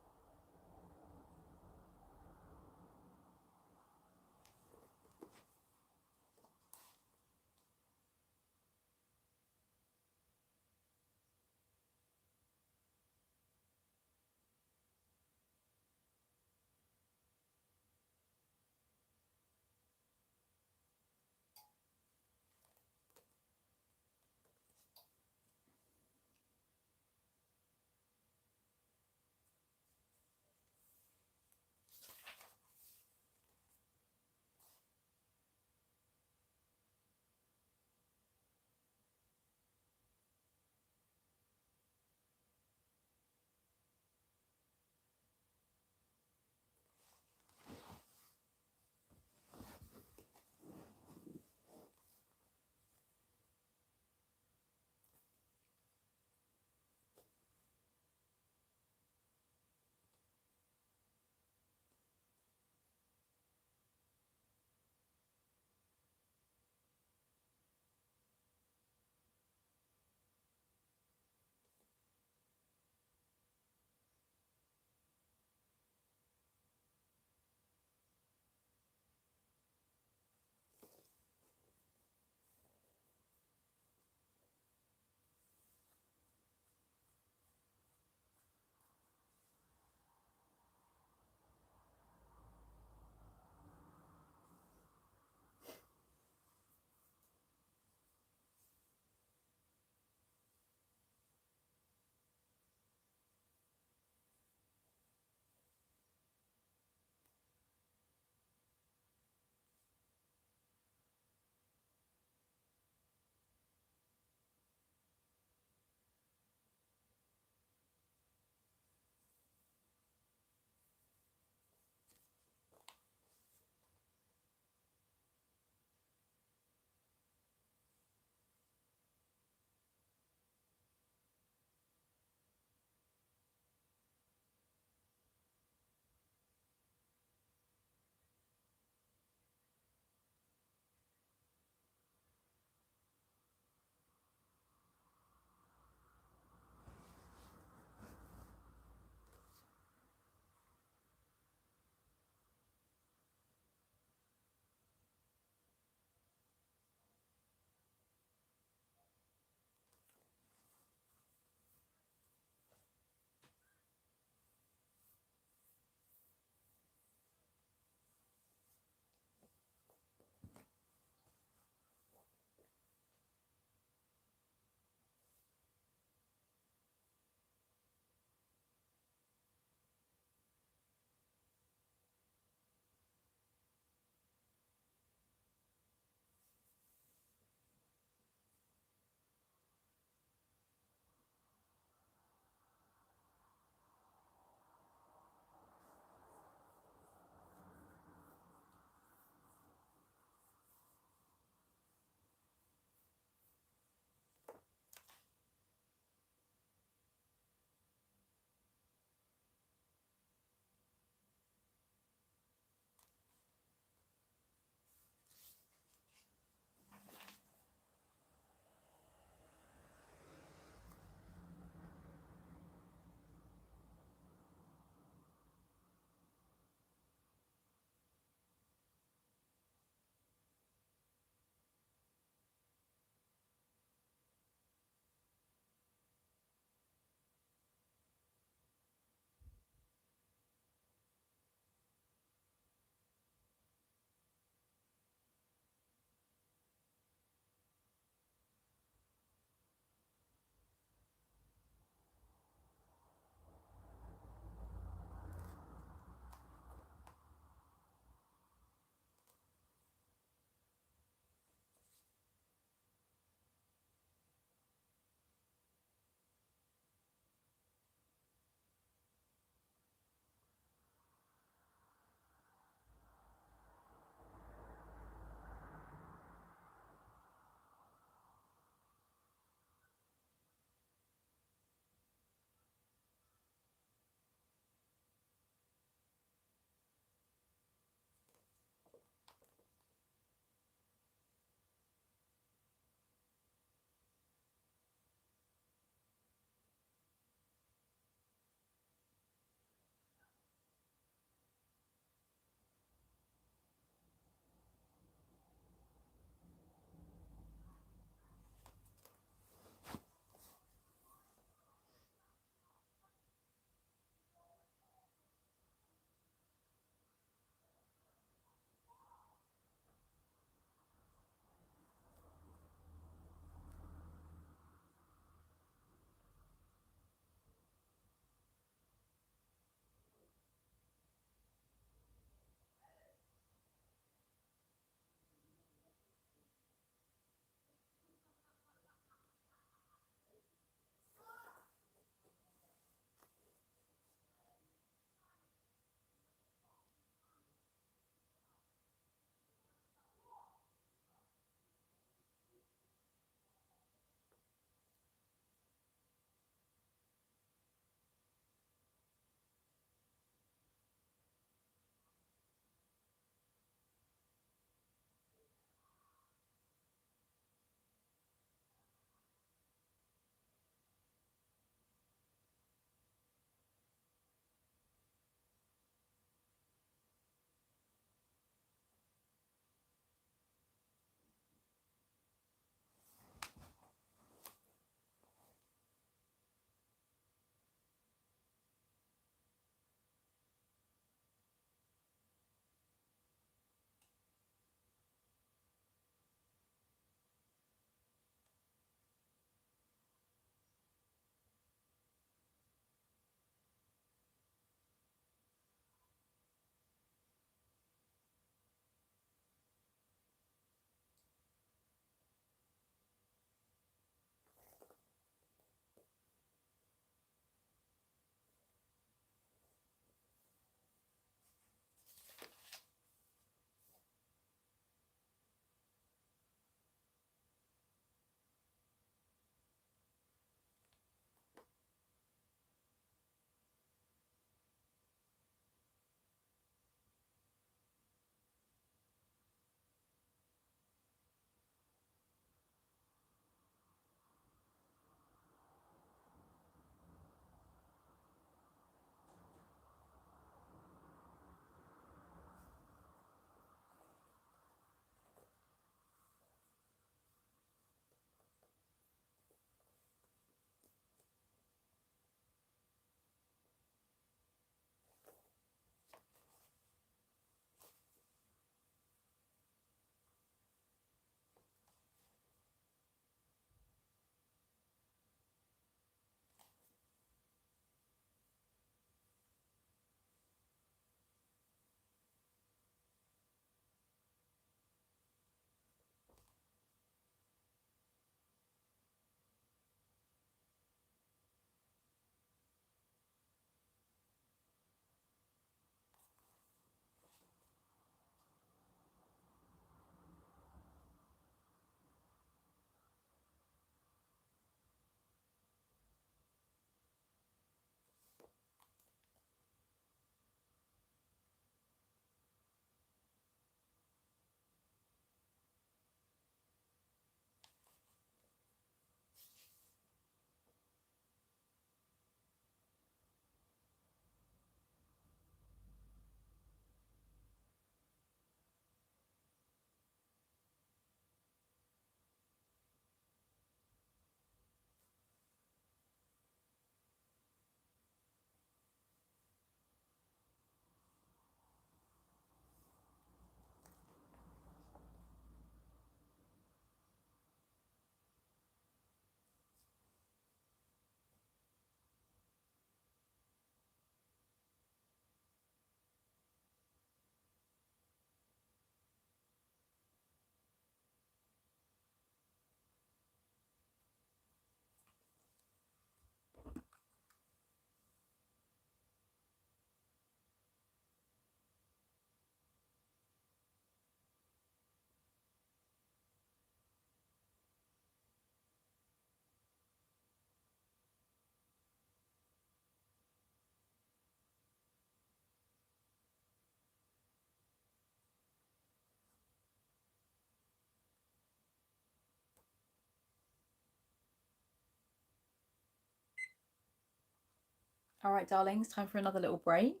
All right, darlings, time for another little break.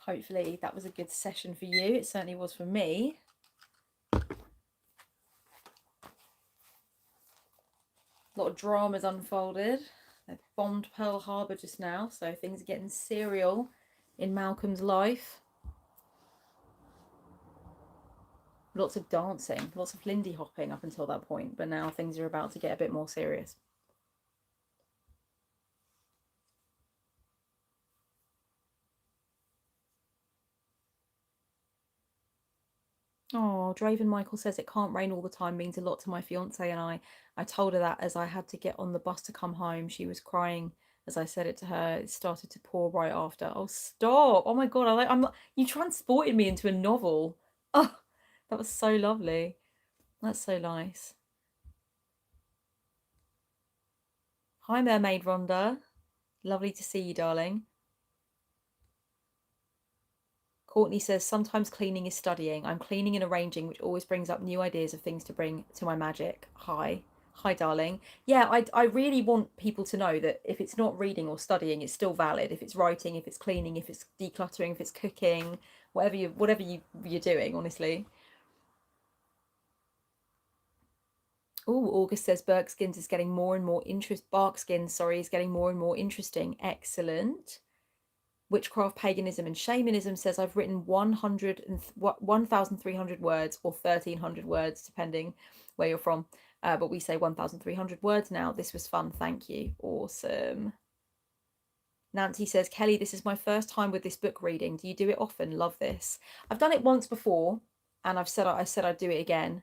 Hopefully that was a good session for you. It certainly was for me. A lot of dramas unfolded. They've bombed Pearl Harbor just now, so things are getting serial in Malcolm's life. Lots of dancing, lots of Lindy hopping up until that point, but now things are about to get a bit more serious. Oh, Draven Michael says it can't rain all the time means a lot to my fiance and I. I told her that as I had to get on the bus to come home. She was crying as I said it to her. It started to pour right after. Oh, stop! Oh my god, you transported me into a novel. Oh, that was so lovely. That's so nice. Hi, Mermaid Rhonda. Lovely to see you, darling. Courtney says, sometimes cleaning is studying. I'm cleaning and arranging, which always brings up new ideas of things to bring to my magic. Hi. Hi, darling. Yeah, I really want people to know that if it's not reading or studying, it's still valid. If it's writing, if it's cleaning, if it's decluttering, if it's cooking, you're doing, honestly. Oh, August says Barkskins is getting more and more is getting more and more interesting. Excellent. Witchcraft, Paganism and Shamanism says I've written 1,300 words or 1,300 words, depending where you're from. But we say 1,300 words now. This was fun. Thank you. Awesome. Nancy says, Kelly, this is my first time with this book reading. Do you do it often? Love this. I've done it once before and I said I'd do it again.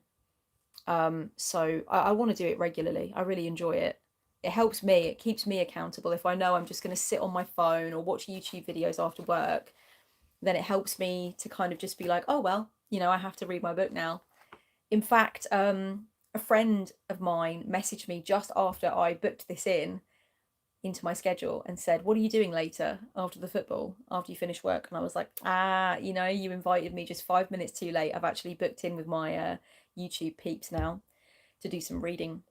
So I want to do it regularly. I really enjoy it. It helps me. It keeps me accountable. If I know I'm just going to sit on my phone or watch YouTube videos after work, then it helps me to kind of just be like, oh, well, I have to read my book now. In fact, a friend of mine messaged me just after I booked this into my schedule and said, what are you doing later after the football, after you finish work? And I was like, you invited me just 5 minutes too late. I've actually booked in with my YouTube peeps now to do some reading.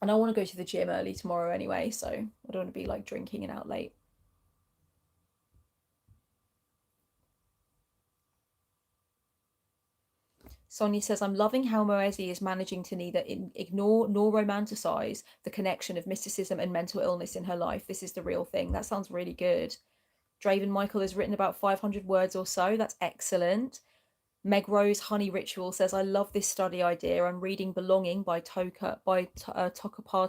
And I want to go to the gym early tomorrow anyway, so I don't want to be like drinking and out late. Sonia says, I'm loving how Moesi is managing to neither ignore nor romanticize the connection of mysticism and mental illness in her life. This is the real thing. That sounds really good. Draven Michael has written about 500 words or so. That's excellent. Meg Rose Honey Ritual says, I love this study idea. I'm reading Belonging by Tokapar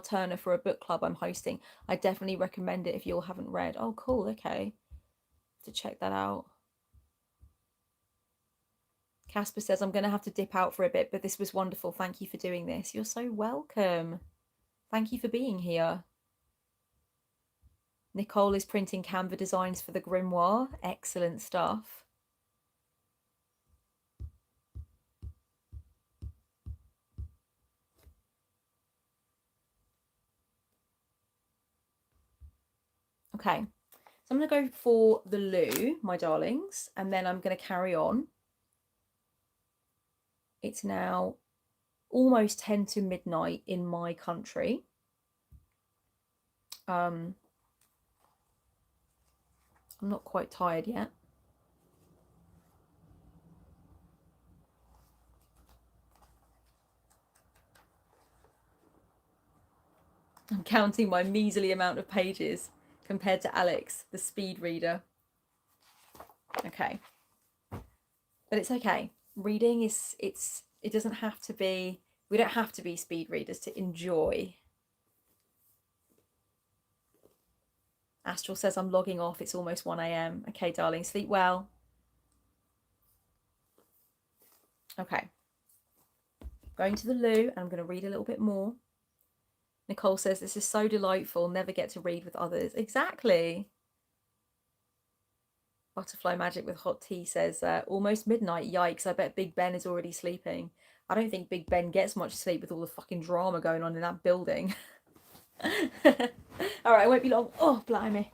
Turner for a book club I'm hosting. I definitely recommend it if you all haven't read. Oh, cool. Okay. To check that out. Casper says, I'm going to have to dip out for a bit, but this was wonderful. Thank you for doing this. You're so welcome. Thank you for being here. Nicole is printing Canva designs for the grimoire. Excellent stuff. Okay, so I'm going to go for the loo, my darlings, and then I'm going to carry on. It's now almost 10 to midnight in my country. I'm not quite tired yet. I'm counting my measly amount of pages compared to Alex, the speed reader. Okay. But it's okay. Reading it doesn't have to be, we don't have to be speed readers to enjoy. Astral says I'm logging off. It's almost 1 a.m. Okay, darling, sleep well. Okay. Going to the loo and I'm going to read a little bit more. Nicole says, this is so delightful. Never get to read with others. Exactly. Butterfly Magic with hot tea says, almost midnight. Yikes, I bet Big Ben is already sleeping. I don't think Big Ben gets much sleep with all the fucking drama going on in that building. All right, I won't be long. Oh, blimey.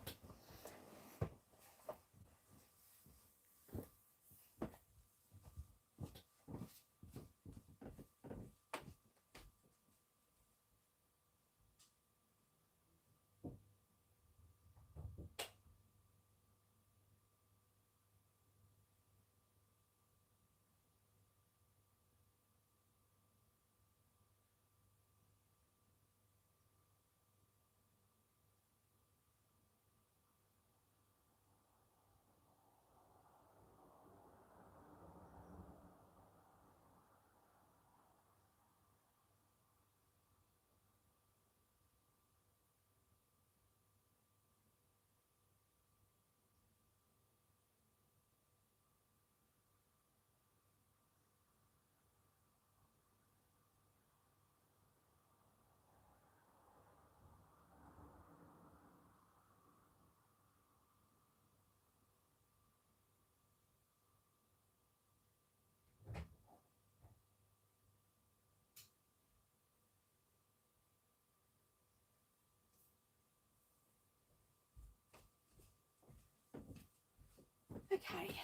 Okay.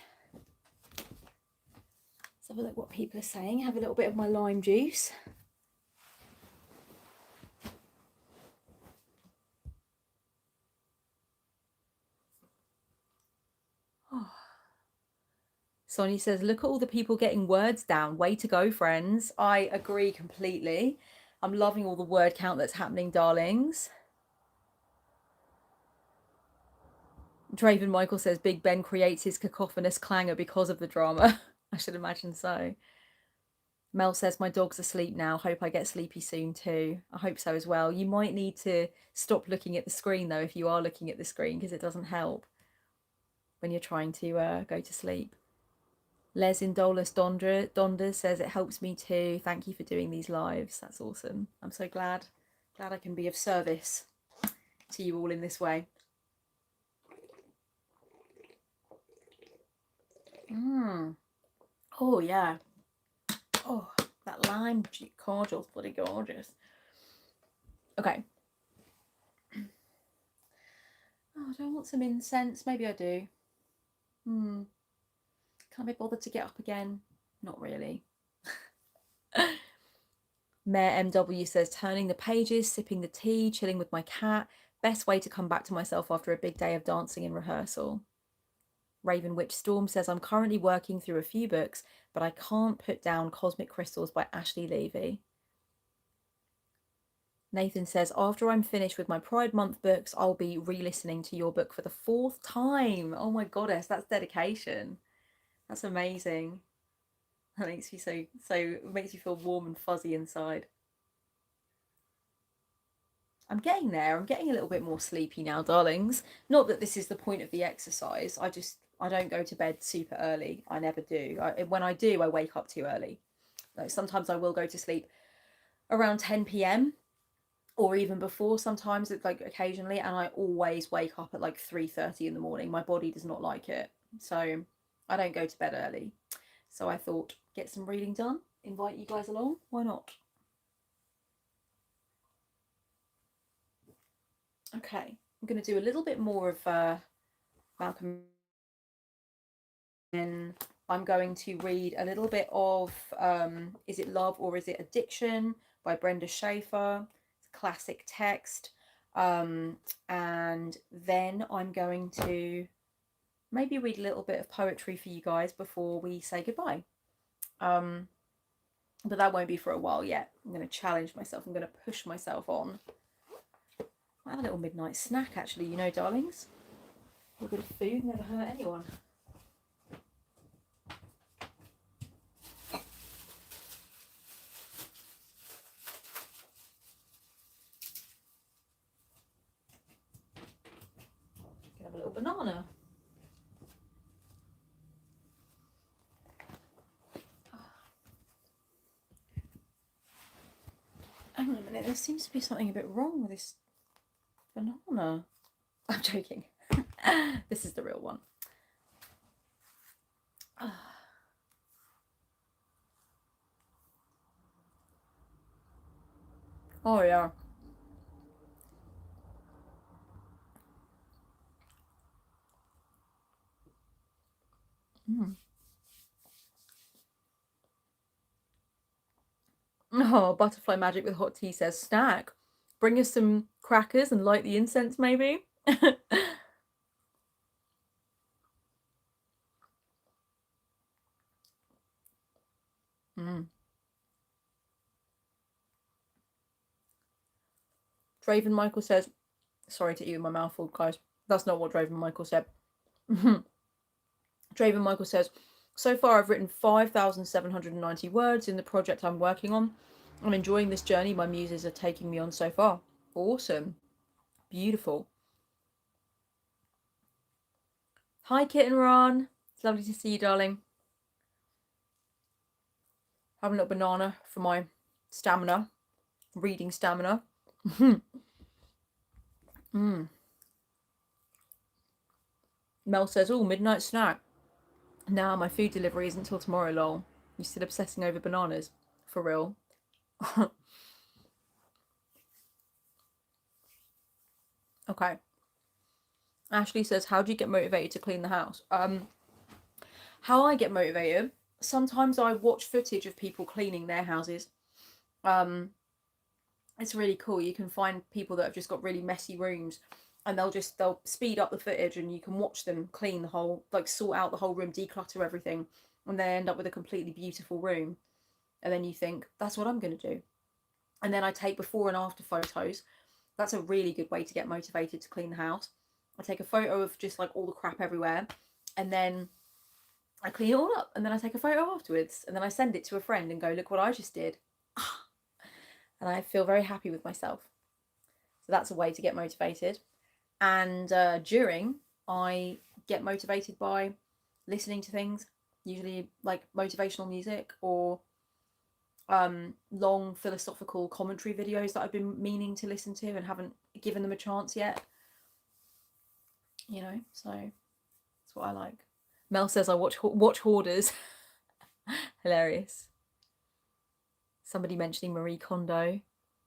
Let's have a look what people are saying. Have a little bit of my lime juice. Oh. Sonia says, look at all the people getting words down. Way to go, friends. I agree completely. I'm loving all the word count that's happening, darlings. Draven Michael says, Big Ben creates his cacophonous clangor because of the drama. I should imagine so. Mel says, my dog's asleep now. Hope I get sleepy soon too. I hope so as well. You might need to stop looking at the screen though if you are looking at the screen, because it doesn't help when you're trying to go to sleep. Les Indolus Donder says, it helps me too. Thank you for doing these lives. That's awesome. I'm so glad I can be of service to you all in this way. Oh yeah. Oh, that lime cordial's bloody gorgeous. Okay. Oh, do I want some incense? Maybe I do. Can't be bothered to get up again. Not really. Mayor MW says, turning the pages, sipping the tea, chilling with my cat. Best way to come back to myself after a big day of dancing and rehearsal. Raven Witch Storm says, I'm currently working through a few books, but I can't put down Cosmic Crystals by Ashley Levy. Nathan says, after I'm finished with my Pride Month books, I'll be re-listening to your book for the 4th time. Oh my goddess, that's dedication. That's amazing. That makes me it makes you feel warm and fuzzy inside. I'm getting there. I'm getting a little bit more sleepy now, darlings. Not that this is the point of the exercise. I don't go to bed super early. I never do. When I do, I wake up too early. Like sometimes I will go to sleep around 10 p.m. or even before sometimes, it's like occasionally, and I always wake up at like 3:30 in the morning. My body does not like it. So I don't go to bed early. So I thought, get some reading done, invite you guys along. Why not? Okay, I'm going to do a little bit more of Malcolm. And I'm going to read a little bit of Is It Love or Is It Addiction by Brenda Schaefer. It's a classic text. And then I'm going to maybe read a little bit of poetry for you guys before we say goodbye. But that won't be for a while yet. I'm going to challenge myself. I'm going to push myself on. I have a little midnight snack, actually, you know, darlings. A little bit of food never hurt anyone. Have a little banana. Hang on a minute, there seems to be something a bit wrong with this banana. I'm joking. This is the real one. Oh yeah. Oh, Butterfly Magic with hot tea says, snack. Bring us some crackers and light the incense, maybe. Draven Michael says, sorry to eat with my mouth full, guys. That's not what Draven Michael said. Draven Michael says, so far I've written 5,790 words in the project I'm working on. I'm enjoying this journey my muses are taking me on so far. Awesome. Beautiful. Hi, Kitten Ron. It's lovely to see you, darling. Having a little banana for my stamina, reading stamina. Mel says, oh, midnight snack. Nah, my food delivery isn't until tomorrow, lol. You still obsessing over bananas? For real? Okay. Ashley says, how do you get motivated to clean the house? How I get motivated, sometimes I watch footage of people cleaning their houses. Um, it's really cool. You can find people that have just got really messy rooms, and they'll speed up the footage, and you can watch them clean the whole, like sort out the whole room, declutter everything, and they end up with a completely beautiful room. And then you think, that's what I'm going to do. And then I take before and after photos. That's a really good way to get motivated to clean the house. I take a photo of just like all the crap everywhere, and then I clean it all up, and then I take a photo afterwards, and then I send it to a friend and go, look what I just did. And I feel very happy with myself. So that's a way to get motivated. And during, I get motivated by listening to things, usually like motivational music or long philosophical commentary videos that I've been meaning to listen to and haven't given them a chance yet. You know, so that's what I like. Mel says I watch Hoarders. Hilarious. Somebody mentioning Marie Kondo.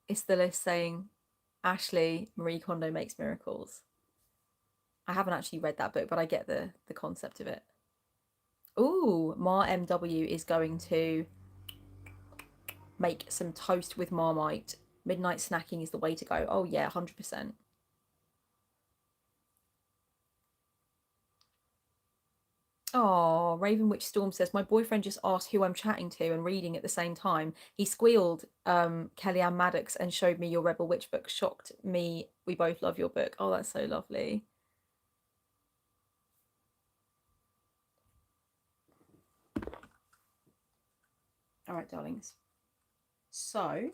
It's the list saying, Ashley, Marie Kondo makes miracles. I haven't actually read that book, but I get the concept of it. Ooh, Ma MW is going to make some toast with Marmite. Midnight snacking is the way to go. Oh yeah, 100%. Oh, Raven Witch Storm says, my boyfriend just asked who I'm chatting to and reading at the same time. He squealed Kellyanne Maddox and showed me your Rebel Witch book. Shocked me. We both love your book. Oh, that's so lovely. All right, darlings. So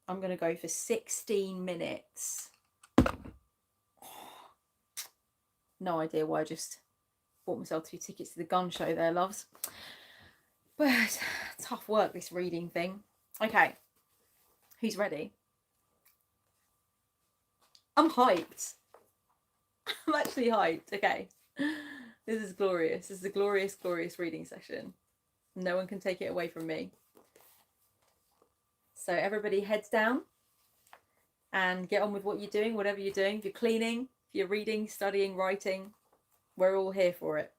I'm going to go for 16 minutes. No idea why I just bought myself 2 tickets to the gun show there, loves. But tough work, this reading thing. Okay, who's ready? I'm hyped. I'm actually hyped. Okay. This is glorious. This is a glorious, glorious reading session. No one can take it away from me. So everybody heads down and get on with what you're doing, whatever you're doing. If you're cleaning, if you're reading, studying, writing, we're all here for it.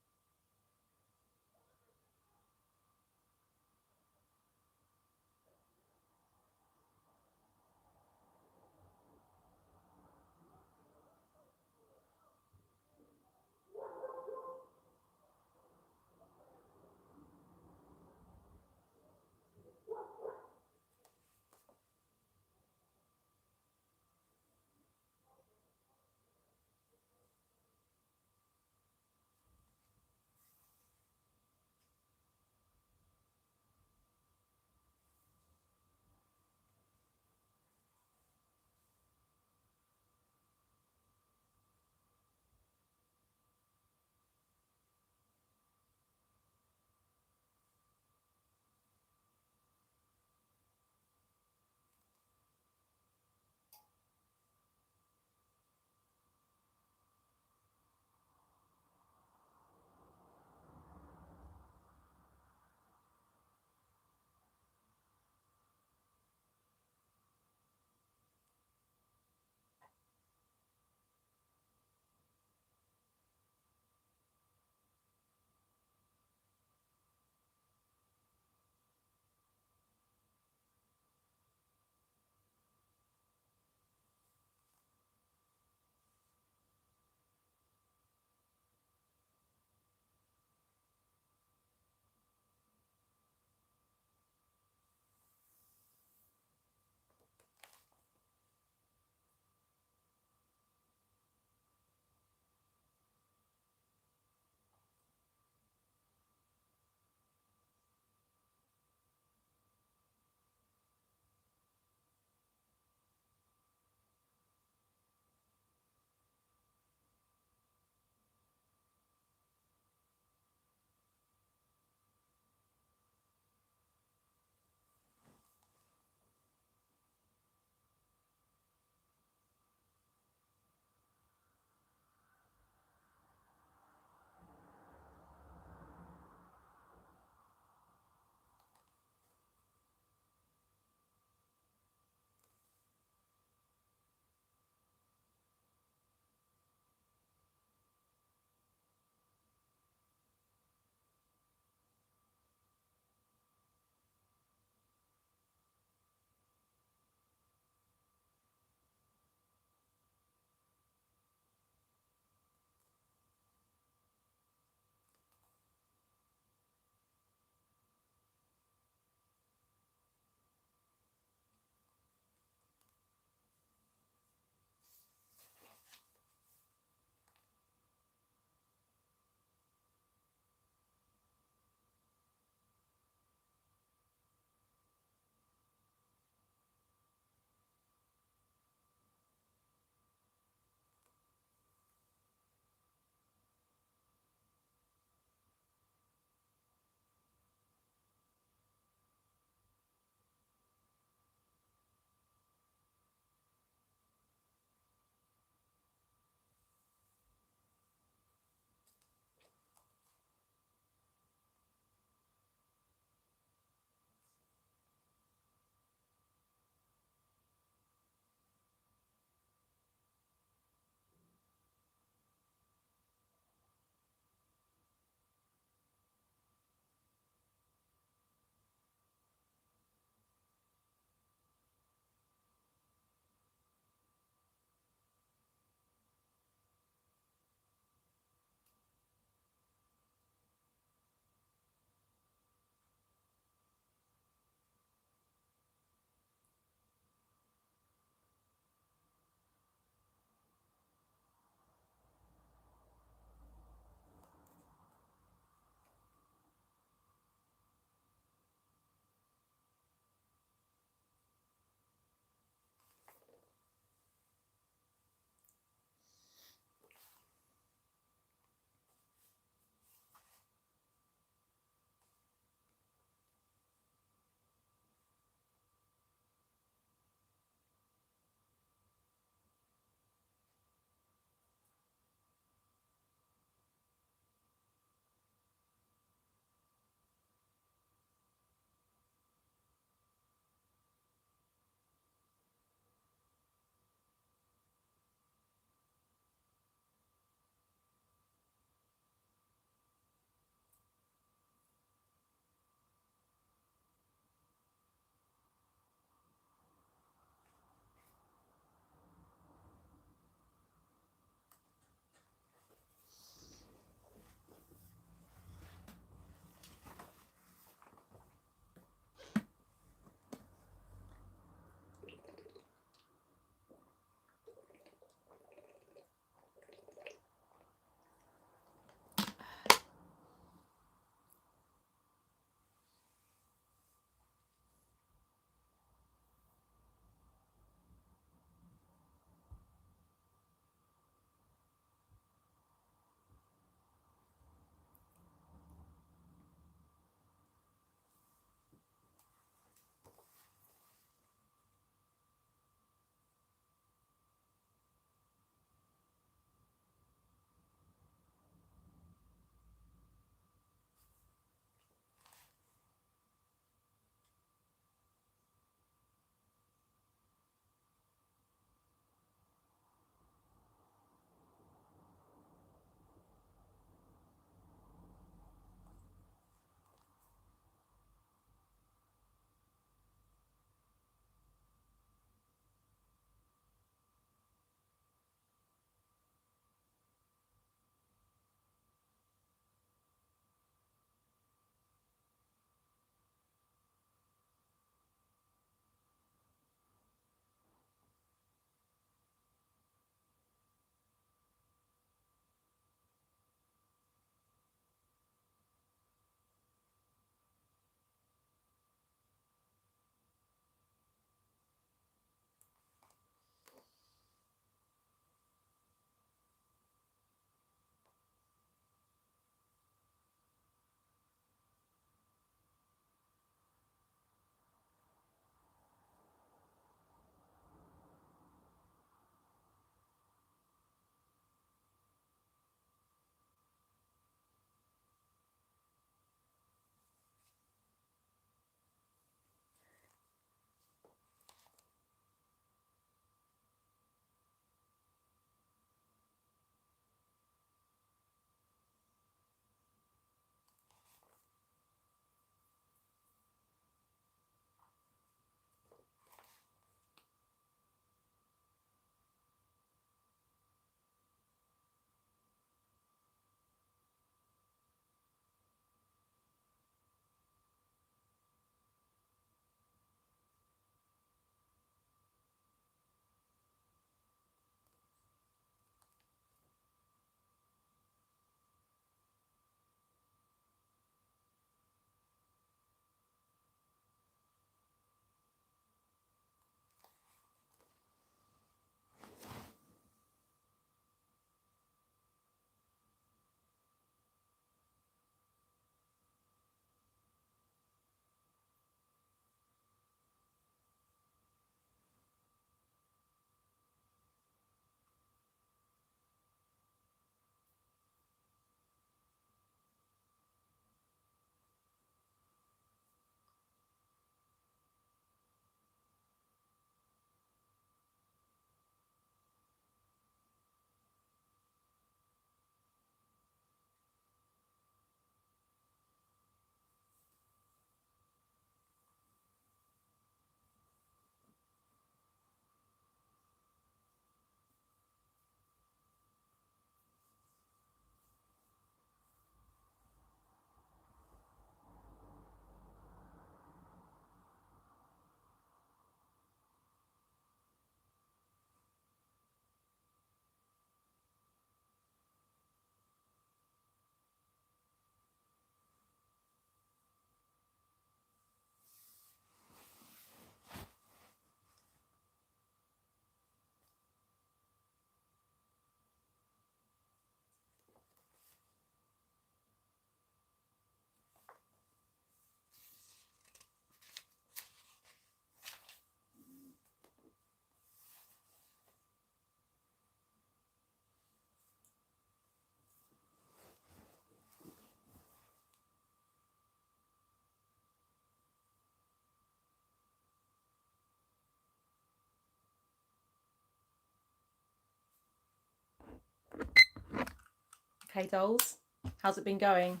Hey dolls, how's it been going?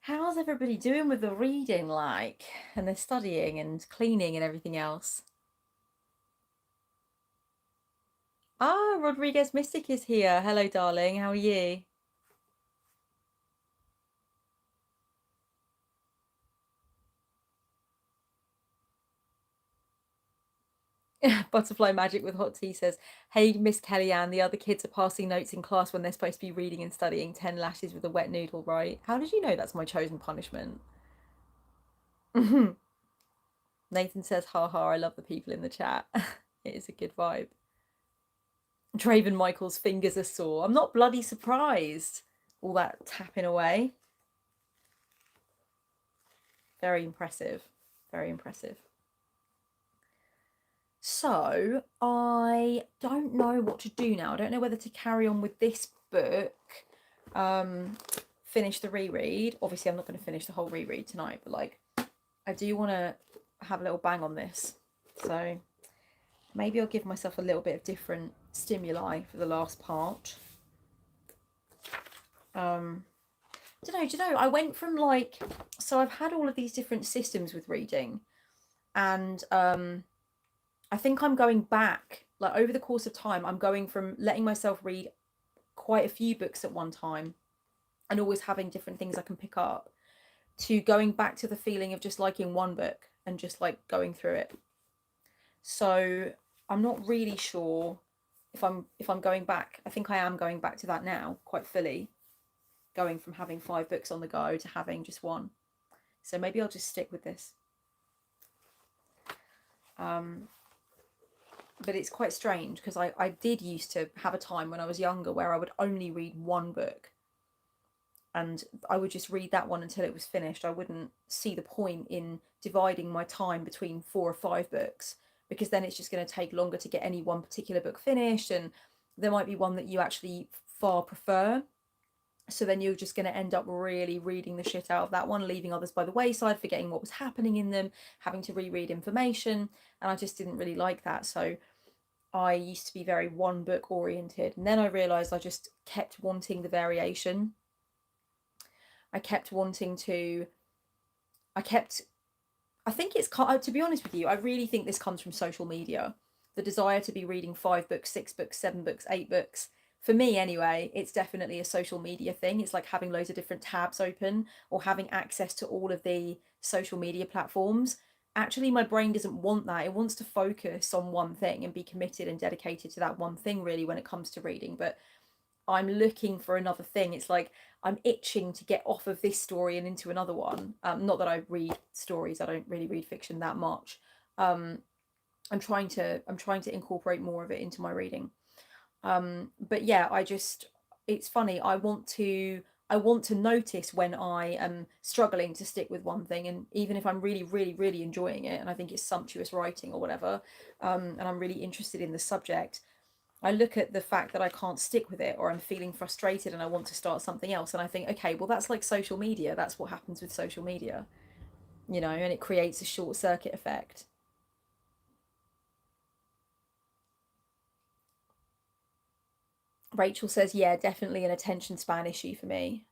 How's everybody doing with the reading, like, and the studying and cleaning and everything else? Ah, Rodriguez Mystic is here. Hello, darling. How are you? Butterfly Magic with Hot Tea says, "Hey, Miss Kellyanne, the other kids are passing notes in class when they're supposed to be reading and studying. 10 lashes with a wet noodle, right? How did you know that's my chosen punishment?" Nathan says, "Ha ha, I love the people in the chat." It is a good vibe. Draven Michael's fingers are sore. I'm not bloody surprised. All that tapping away. Very impressive. Very impressive. So I don't know what to do now. I don't know whether to carry on with this book, finish the reread. Obviously, I'm not going to finish the whole reread tonight, but like, I do want to have a little bang on this. So maybe I'll give myself a little bit of different stimuli for the last part. Do you know, I went from like, so I've had all of these different systems with reading, and I think I'm going back, like over the course of time, I'm going from letting myself read quite a few books at one time and always having different things I can pick up, to going back to the feeling of just liking one book and just like going through it. So I'm not really sure if I'm going back. I think I am going back to that now quite fully, going from having 5 books on the go to having just one. So maybe I'll just stick with this. But it's quite strange because I did used to have a time when I was younger where I would only read one book, and I would just read that one until it was finished. I wouldn't see the point in dividing my time between 4 or 5 books, because then it's just going to take longer to get any one particular book finished, and there might be one that you actually far prefer. So then you're just going to end up really reading the shit out of that one, leaving others by the wayside, forgetting what was happening in them, having to reread information. And I just didn't really like that. So I used to be very one book oriented. And then I realised I just kept wanting the variation. I kept wanting to, I think it's, to be honest with you, I really think this comes from social media. The desire to be reading 5 books, 6 books, 7 books, 8 books. For me, anyway, it's definitely a social media thing. It's like having loads of different tabs open or having access to all of the social media platforms. Actually, my brain doesn't want that. It wants to focus on one thing and be committed and dedicated to that one thing, really, when it comes to reading. But I'm looking for another thing. It's like I'm itching to get off of this story and into another one. Not that I read stories. I don't really read fiction that much. I'm trying to incorporate more of it into my reading. But yeah, it's funny. I want to notice when I am struggling to stick with one thing, and even if I'm really enjoying it and I think it's sumptuous writing or whatever, and I'm really interested in the subject, I look at the fact that I can't stick with it, or I'm feeling frustrated and I want to start something else, and I think, okay, well, that's like social media. That's what happens with social media, and it creates a short circuit effect. Rachel says, yeah, definitely an attention span issue for me.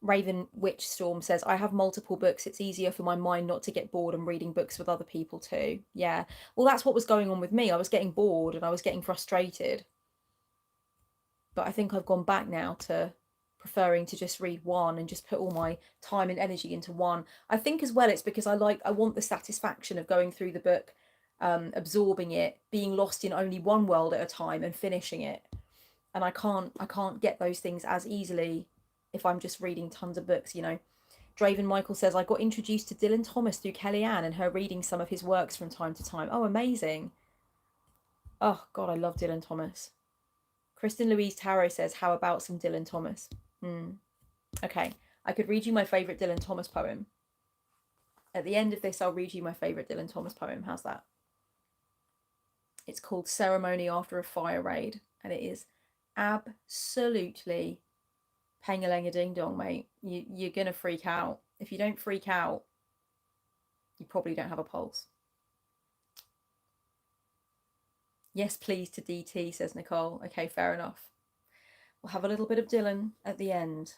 Raven Witch Storm says, I have multiple books. It's easier for my mind not to get bored and reading books with other people too. Yeah. Well, that's what was going on with me. I was getting bored and I was getting frustrated. But I think I've gone back now to preferring to just read one and just put all my time and energy into one. I think as well it's because I want the satisfaction of going through the book, absorbing it, being lost in only one world at a time and finishing it. And I can't get those things as easily if I'm just reading tons of books. Draven Michael says, I got introduced to Dylan Thomas through Kellyanne and her reading some of his works from time to time. Oh, amazing. Oh God, I love Dylan Thomas. Kristen Louise Tarot says, how about some Dylan Thomas? Okay, I could read you my favourite Dylan Thomas poem. At the end of this, I'll read you my favourite Dylan Thomas poem. How's that? It's called Ceremony After a Fire Raid, and it is absolutely pang-a-ling-a-ding-dong, mate. You're going to freak out. If you don't freak out, you probably don't have a pulse. Yes, please to DT, says Nicole. Okay, fair enough. We'll have a little bit of Dylan at the end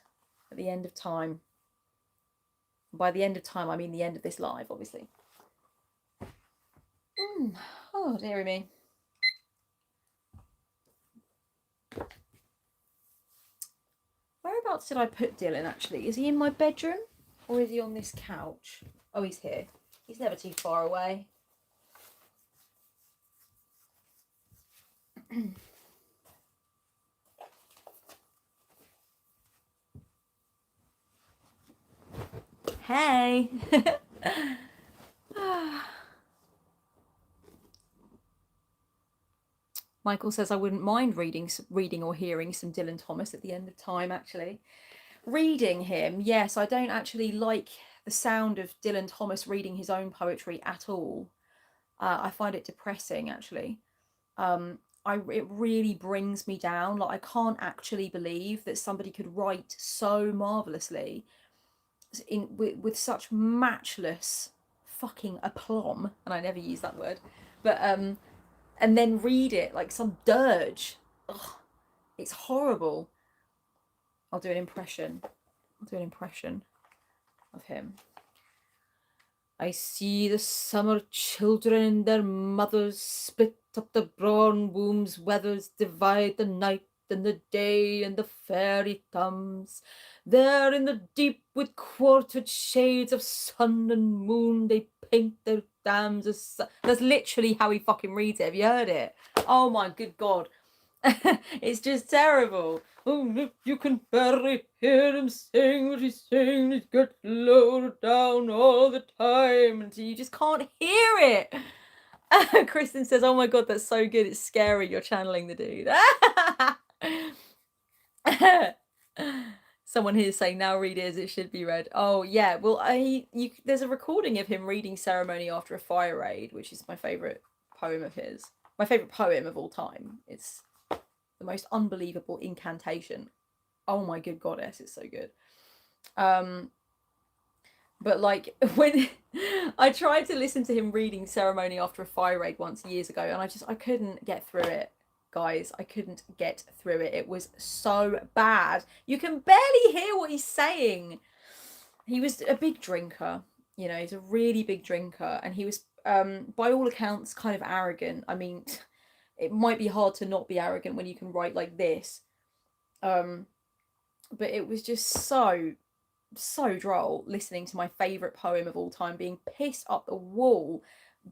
of time. By the end of time, I mean the end of this live, obviously. Oh, dearie me. Whereabouts did I put Dylan, actually? Is he in my bedroom? Or is he on this couch? Oh, he's here. He's never too far away. Hey! Michael says I wouldn't mind reading or hearing some Dylan Thomas at the end of time, actually. Reading him, yes, I don't actually like the sound of Dylan Thomas reading his own poetry at all. I find it depressing, actually. It really brings me down. Like, I can't actually believe that somebody could write so marvelously with such matchless fucking aplomb, and I never use that word, but and then read it like some dirge. Ugh, it's horrible. I'll do an impression of him. I see the summer children in their mothers split up the brown wombs, weathers divide the night and the day, and the fairy comes. There in the deep with quartered shades of sun and moon, they paint their dams as That's literally how he fucking reads it. Have you heard it? Oh my good God. It's just terrible. Oh, you can barely hear him sing what he's saying. It gets lower down all the time until you just can't hear it. Kristen says, oh my God, that's so good. It's scary. You're channeling the dude. Someone here is saying, now read it as it should be read. Oh, yeah. Well, there's a recording of him reading Ceremony After a Fire Raid, which is my favourite poem of his. My favourite poem of all time. It's the most unbelievable incantation. Oh my good goddess, it's so good. But like when I tried to listen to him reading Ceremony After a Fire Raid once years ago, and I couldn't get through it, guys. I couldn't get through it. It was so bad. You can barely hear what he's saying. He was a big drinker, you know, he's a really big drinker, and he was by all accounts kind of arrogant. I mean, it might be hard to not be arrogant when you can write like this. But it was just so droll listening to my favourite poem of all time being pissed up the wall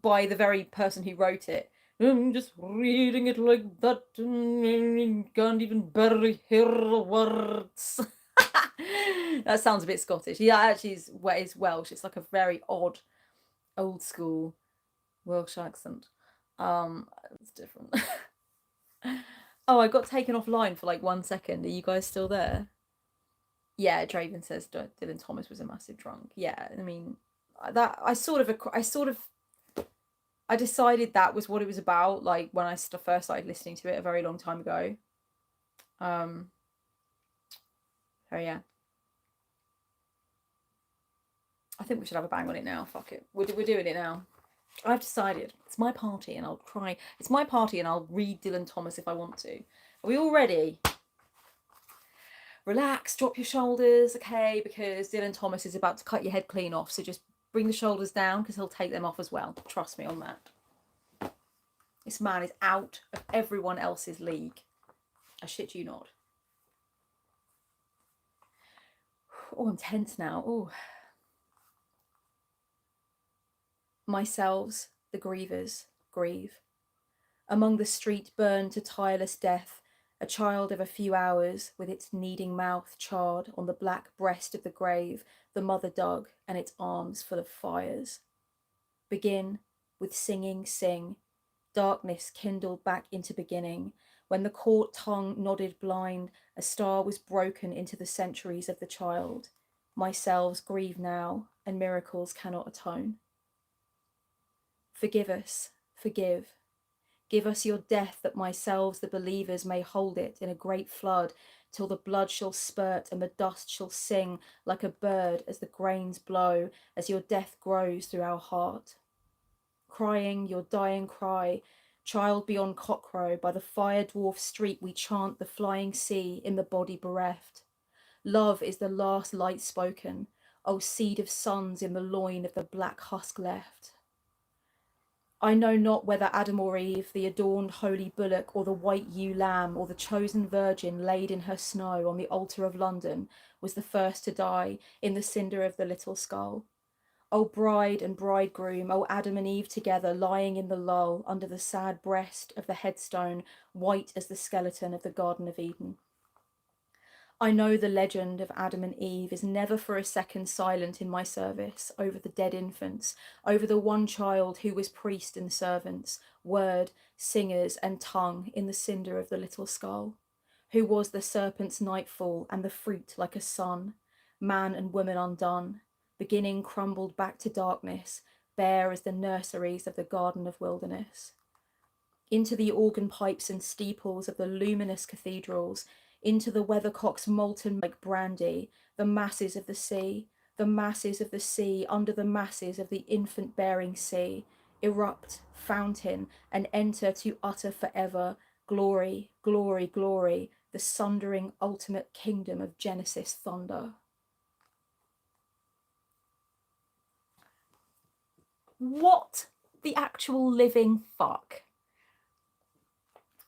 by the very person who wrote it. I'm just reading it like that, and can't even barely hear the words. That sounds a bit Scottish. Yeah, actually is Welsh. It's like a very odd, old school Welsh accent. It's different. Oh, I got taken offline for like 1 second. Are you guys still there? Yeah, Draven says Dylan Thomas was a massive drunk. Yeah, I mean, that I decided that was what it was about. Like when I first started listening to it a very long time ago. Oh yeah. I think we should have a bang on it now. Fuck it. We're doing it now. I've decided. It's my party and I'll try. It's my party and I'll read Dylan Thomas if I want to. Are we all ready? Relax, drop your shoulders, okay? Because Dylan Thomas is about to cut your head clean off. So just bring the shoulders down because he'll take them off as well. Trust me on that. This man is out of everyone else's league. I shit you not. Oh, I'm tense now. Oh. Myselves, the grievers, grieve. Among the street burned to tireless death, a child of a few hours, with its kneading mouth charred on the black breast of the grave the mother dug, and its arms full of fires. Begin with singing, sing. Darkness kindled back into beginning. When the caught tongue nodded blind, a star was broken into the centuries of the child. Myselves grieve now, and miracles cannot atone. Forgive us, forgive. Give us your death that myselves, the believers, may hold it in a great flood, till the blood shall spurt and the dust shall sing like a bird as the grains blow, as your death grows through our heart. Crying your dying cry, Child beyond cockcrow, by the fire dwarf street we chant the flying sea in the body bereft. Love is the last light spoken, O seed of sons in the loin of the black husk left. I know not whether Adam or Eve, the adorned holy bullock, or the white ewe lamb, or the chosen virgin laid in her snow on the altar of London, was the first to die in the cinder of the little skull. O bride and bridegroom, O Adam and Eve together, lying in the lull under the sad breast of the headstone, white as the skeleton of the Garden of Eden. I know the legend of Adam and Eve is never for a second silent in my service over the dead infants, over the one child who was priest and servants, word, singers, and tongue in the cinder of the little skull, who was the serpent's nightfall and the fruit like a sun, man and woman undone, beginning crumbled back to darkness, bare as the nurseries of the garden of wilderness. Into the organ pipes and steeples of the luminous cathedrals, into the weathercocks molten like brandy, the masses of the sea, under the masses of the infant-bearing sea, erupt, fountain, and enter to utter forever glory, glory, glory, the sundering ultimate kingdom of Genesis thunder. What the actual living fuck?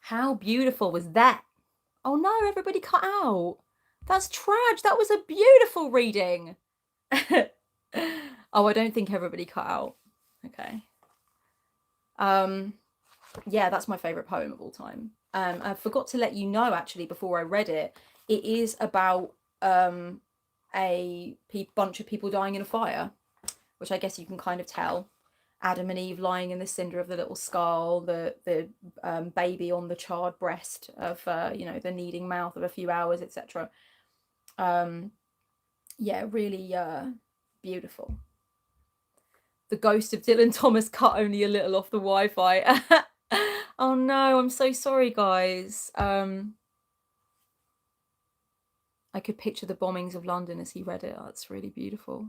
How beautiful was that? Oh no, everybody cut out. That's trash. That was a beautiful reading. Oh, I don't think everybody cut out. Okay. Yeah, that's my favourite poem of all time. I forgot to let you know, actually, before I read it, it is about a bunch of people dying in a fire, which I guess you can kind of tell. Adam and Eve lying in the cinder of the little skull, the baby on the charred breast of the kneading mouth of a few hours, etc. Yeah, really beautiful. The ghost of Dylan Thomas cut only a little off the Wi-Fi. Oh no, I'm so sorry, guys. I could picture the bombings of London as he read it. Oh, that's really beautiful.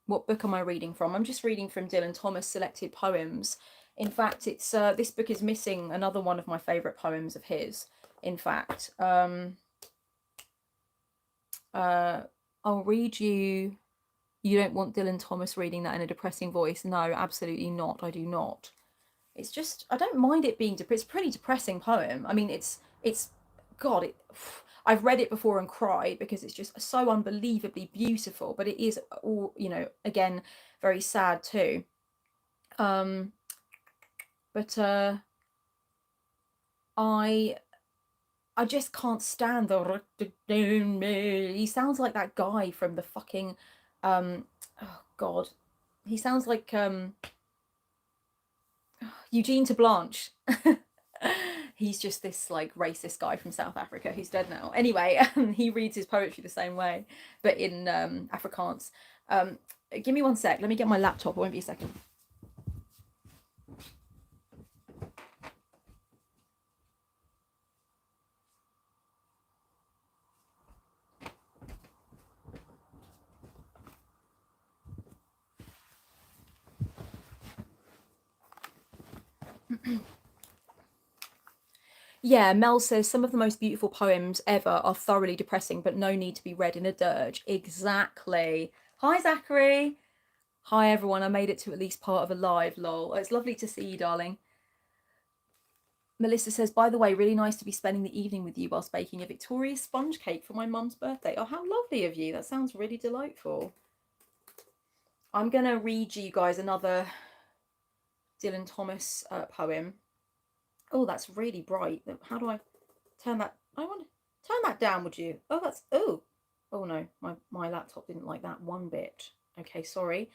What book am I reading from? I'm just reading from Dylan Thomas Selected Poems. In fact, it's this book is missing another one of my favourite poems of his. In fact, I'll read you. You don't want Dylan Thomas reading that in a depressing voice? No, absolutely not. I do not. It's just, I don't mind it being it's a pretty depressing poem. I mean, it's God, I've read it before and cried because it's just so unbelievably beautiful, but it is all, again, very sad too. But I just can't stand the he sounds like that guy from the fucking oh God, he sounds like Eugene to Blanche. He's just this like racist guy from South Africa who's dead now. Anyway, he reads his poetry the same way, but in Afrikaans. Give me 1 sec. Let me get my laptop. It won't be a second. Yeah, Mel says some of the most beautiful poems ever are thoroughly depressing, but no need to be read in a dirge. Exactly. Hi, Zachary. Hi, everyone. I made it to at least part of a live, lol. It's lovely to see you, darling. Melissa says, by the way, really nice to be spending the evening with you whilst baking a Victoria sponge cake for my mum's birthday. Oh, how lovely of you. That sounds really delightful. I'm going to read you guys another Dylan Thomas poem. Oh, that's really bright. How do I turn that? I want to turn that down, would you? Oh, that's, oh no, my laptop didn't like that one bit. Okay, sorry.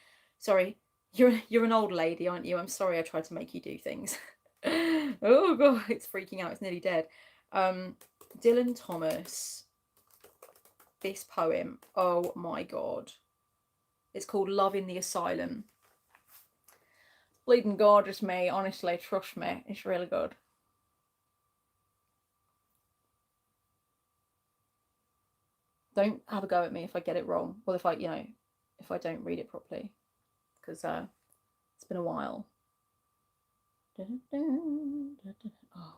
You're an old lady, aren't you? I'm sorry I tried to make you do things. Oh God, it's freaking out. It's nearly dead. Dylan Thomas, this poem. Oh my God. It's called Love in the Asylum. Bleeding gorgeous, me. Honestly, trust me. It's really good. Don't have a go at me if I get it wrong. Well, if I don't read it properly. Because It's been a while. Oh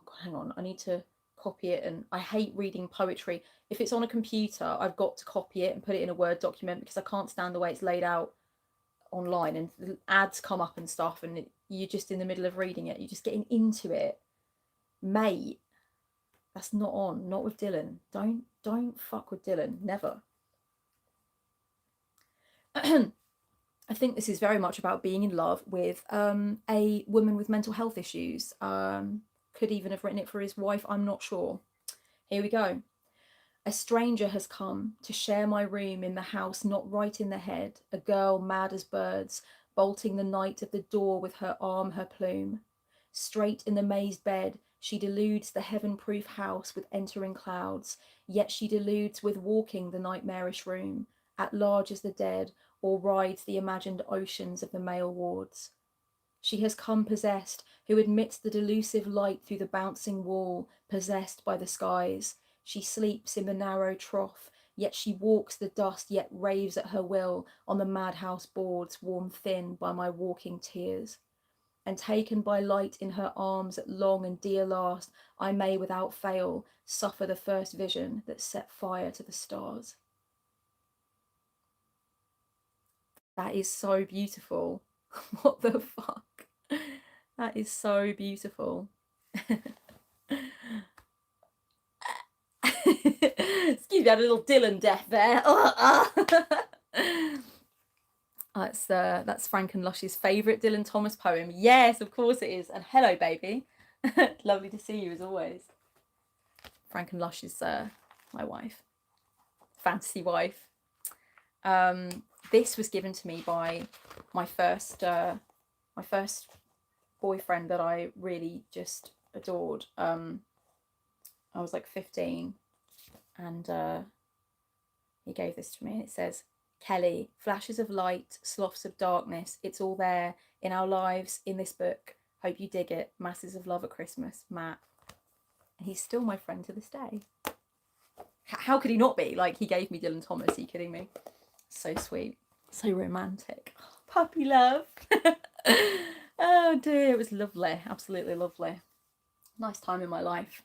God, hang on, I need to copy it. And I hate reading poetry. If it's on a computer, I've got to copy it and put it in a Word document, because I can't stand the way it's laid out online, and the ads come up and stuff, and you're just in the middle of reading it, you're just getting into it, mate. That's not on. Not with Dylan. Don't fuck with Dylan. Never. I think this is very much about being in love with a woman with mental health issues. Could even have written it for his wife, I'm not sure. Here we go. A stranger has come to share my room in the house not right in the head, a girl mad as birds, bolting the night of the door with her arm her plume. Straight in the mazed bed, she deludes the heaven-proof house with entering clouds, yet she deludes with walking the nightmarish room, at large as the dead, or rides the imagined oceans of the male wards. She has come possessed, who admits the delusive light through the bouncing wall, possessed by the skies. She sleeps in the narrow trough, yet she walks the dust, yet raves at her will on the madhouse boards, worn thin by my walking tears. And taken by light in her arms at long and dear last, I may without fail suffer the first vision that set fire to the stars. That is so beautiful. What the fuck? That is so beautiful. Excuse me, I had a little Dylan death there. That's Frank and Lush's favourite Dylan Thomas poem. Yes, of course it is. And hello, baby. Lovely to see you as always. Frank and Lush is my wife, fantasy wife. This was given to me by my first boyfriend that I really just adored. I was like 15, and he gave this to me, and it says, Kelly, flashes of light, sloughs of darkness, it's all there in our lives, in this book. Hope you dig it. Masses of love at Christmas, Matt. And he's still my friend to this day. How could he not be? Like, he gave me Dylan Thomas. Are you kidding me? So sweet. So romantic. Oh, puppy love. Oh dear, it was lovely. Absolutely lovely. Nice time in my life.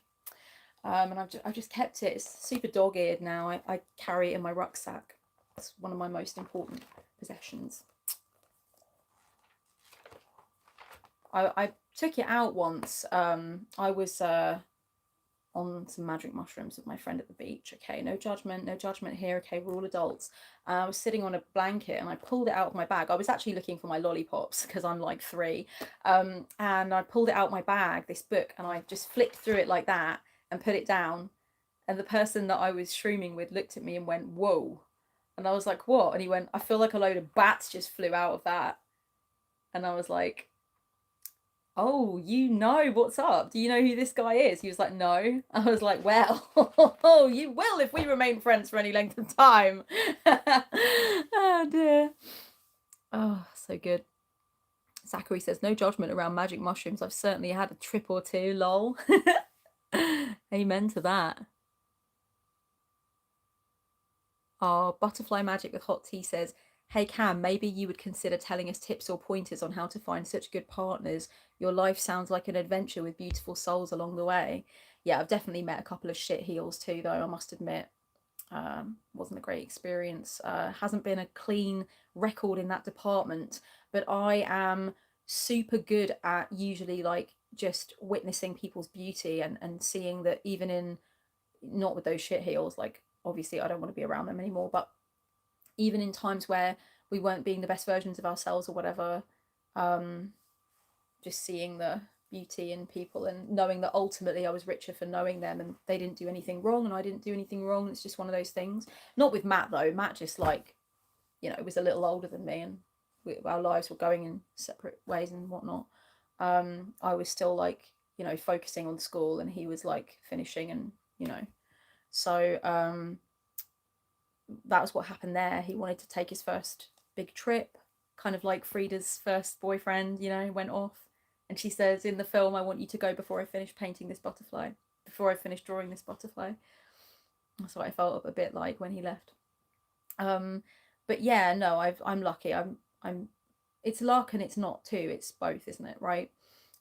And I've just kept it. It's super dog-eared now. I carry it in my rucksack. It's one of my most important possessions. I took it out once. I was on some magic mushrooms with my friend at the beach. Okay, no judgment here. Okay, we're all adults. I was sitting on a blanket and I pulled it out of my bag. I was actually looking for my lollipops because I'm like 3. And I pulled it out of my bag, this book, and I just flicked through it like that and put it down. And the person that I was shrooming with looked at me and went, whoa. And I was like, what? And he went, I feel like a load of bats just flew out of that. And I was like, oh, you know what's up? Do you know who this guy is? He was like, no. I was like, well, you will if we remain friends for any length of time. Oh dear. Oh, so good. Zachary says, no judgment around magic mushrooms. I've certainly had a trip or two, lol. Amen to that. Oh, Butterfly Magic with Hot Tea says, hey Cam, maybe you would consider telling us tips or pointers on how to find such good partners. Your life sounds like an adventure with beautiful souls along the way. Yeah, I've definitely met a couple of shit heels too, though, I must admit. Wasn't a great experience. Hasn't been a clean record in that department, but I am super good at usually like just witnessing people's beauty and seeing that even in, not with those shit heels, like obviously I don't want to be around them anymore, but even in times where we weren't being the best versions of ourselves or whatever, just seeing the beauty in people and knowing that ultimately I was richer for knowing them and they didn't do anything wrong and I didn't do anything wrong. It's just one of those things. Not with Matt though. Matt just like, you know, was a little older than me and our lives were going in separate ways and whatnot. I was still like, you know, focusing on school and he was like finishing and, you know, so that was what happened there. He wanted to take his first big trip, kind of like Frida's first boyfriend, you know, went off. And she says in the film, I want you to go before I finish painting this butterfly, before I finish drawing this butterfly. That's what I felt a bit like when he left. But yeah, no, I'm lucky. I'm it's luck and it's not too. It's both, isn't it? Right.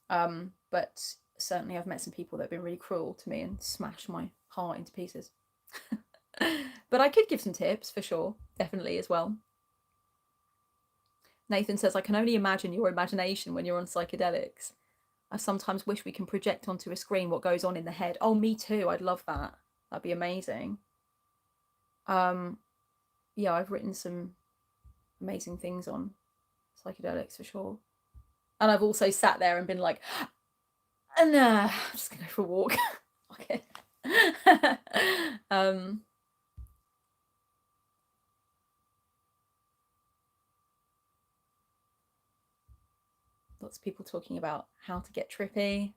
But certainly I've met some people that have been really cruel to me and smashed my heart into pieces. But I could give some tips for sure, definitely as well. Nathan says, I can only imagine your imagination when you're on psychedelics. I sometimes wish we can project onto a screen what goes on in the head. Oh, me too. I'd love that. That'd be amazing. Yeah, I've written some amazing things on psychedelics for sure. And I've also sat there and been like, nah, I'm just gonna go for a walk. Okay. Lots of people talking about how to get trippy,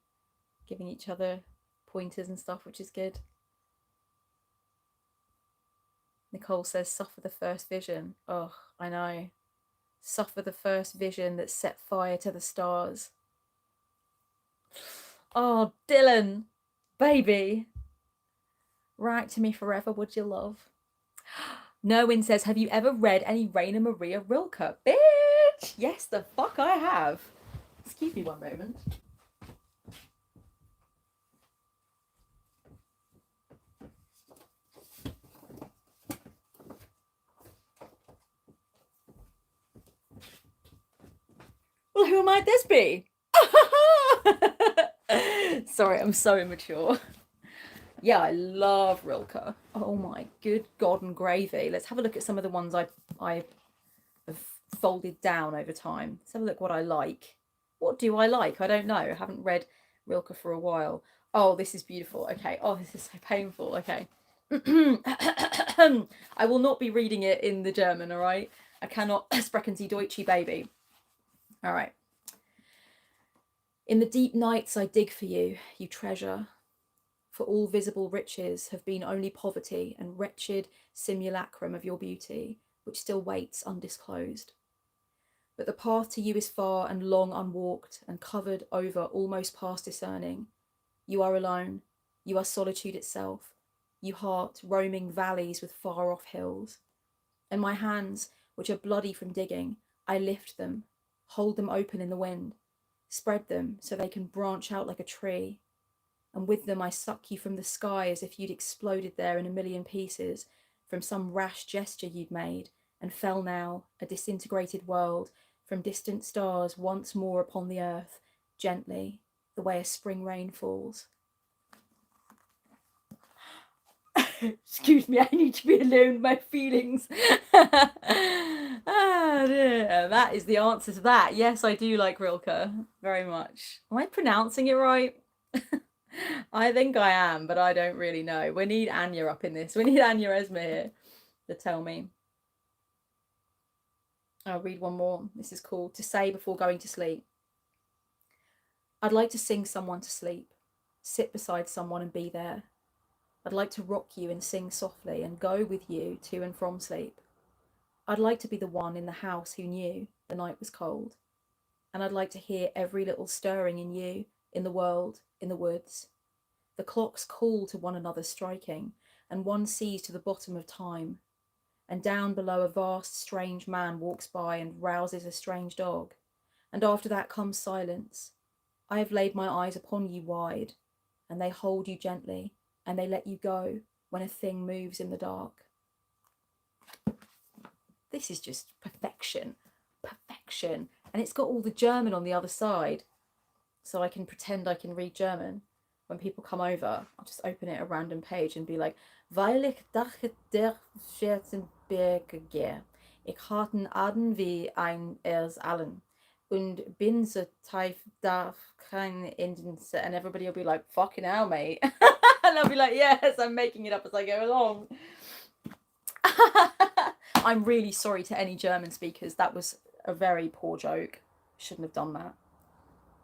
giving each other pointers and stuff, which is good. Nicole says, suffer the first vision. Oh, I know. Suffer the first vision that set fire to the stars. Oh, Dylan, baby. Write to me forever, would you love? Nerwin says, have you ever read any Rainer Maria Rilke? Bitch! Yes, the fuck I have. Excuse me one moment. Well, who might this be? Sorry, I'm so immature. Yeah, I love Rilke. Oh my good God and gravy. Let's have a look at some of the ones I have folded down over time. Let's have a look what I like. What do I like? I don't know. I haven't read Rilke for a while. Oh, this is beautiful. Okay. Oh, this is so painful. Okay. I will not be reading it in the German, all right? I cannot. Sprechen Sie Deutsche, baby. All right. In the deep nights I dig for you, you treasure. For all visible riches have been only poverty and wretched simulacrum of your beauty, which still waits undisclosed. But the path to you is far and long unwalked and covered over almost past discerning. You are alone. You are solitude itself. You heart roaming valleys with far off hills. And my hands, which are bloody from digging, I lift them, hold them open in the wind, spread them so they can branch out like a tree. And with them I suck you from the sky as if you'd exploded there in a million pieces from some rash gesture you'd made, and fell now, a disintegrated world, from distant stars once more upon the earth, gently, the way a spring rain falls. Excuse me, I need to be alone with my feelings. That is the answer to that. Yes, I do like Rilke very much. Am I pronouncing it right? I think I am, but I don't really know. We need Anya up in this. We need Anya Esma here to tell me. I'll read one more. This is called To Say Before Going to Sleep. I'd like to sing someone to sleep, sit beside someone and be there. I'd like to rock you and sing softly and go with you to and from sleep. I'd like to be the one in the house who knew the night was cold. And I'd like to hear every little stirring in you, in the world, in the woods. The clocks call to one another striking, and one sees to the bottom of time. And down below a vast, strange man walks by and rouses a strange dog. And after that comes silence. I have laid my eyes upon you wide, and they hold you gently, and they let you go when a thing moves in the dark. This is just perfection. Perfection. And it's got all the German on the other side, so I can pretend I can read German. When people come over, I'll just open it a random page and be like, weil ich dachte der Scherzenberg gehe. Ich harten Aden wie ein ers allen. Und bin so tief darf kein Enden. And everybody will be like, fucking hell, mate. And I'll be like, yes, I'm making it up as I go along. I'm really sorry to any German speakers. That was a very poor joke. Shouldn't have done that.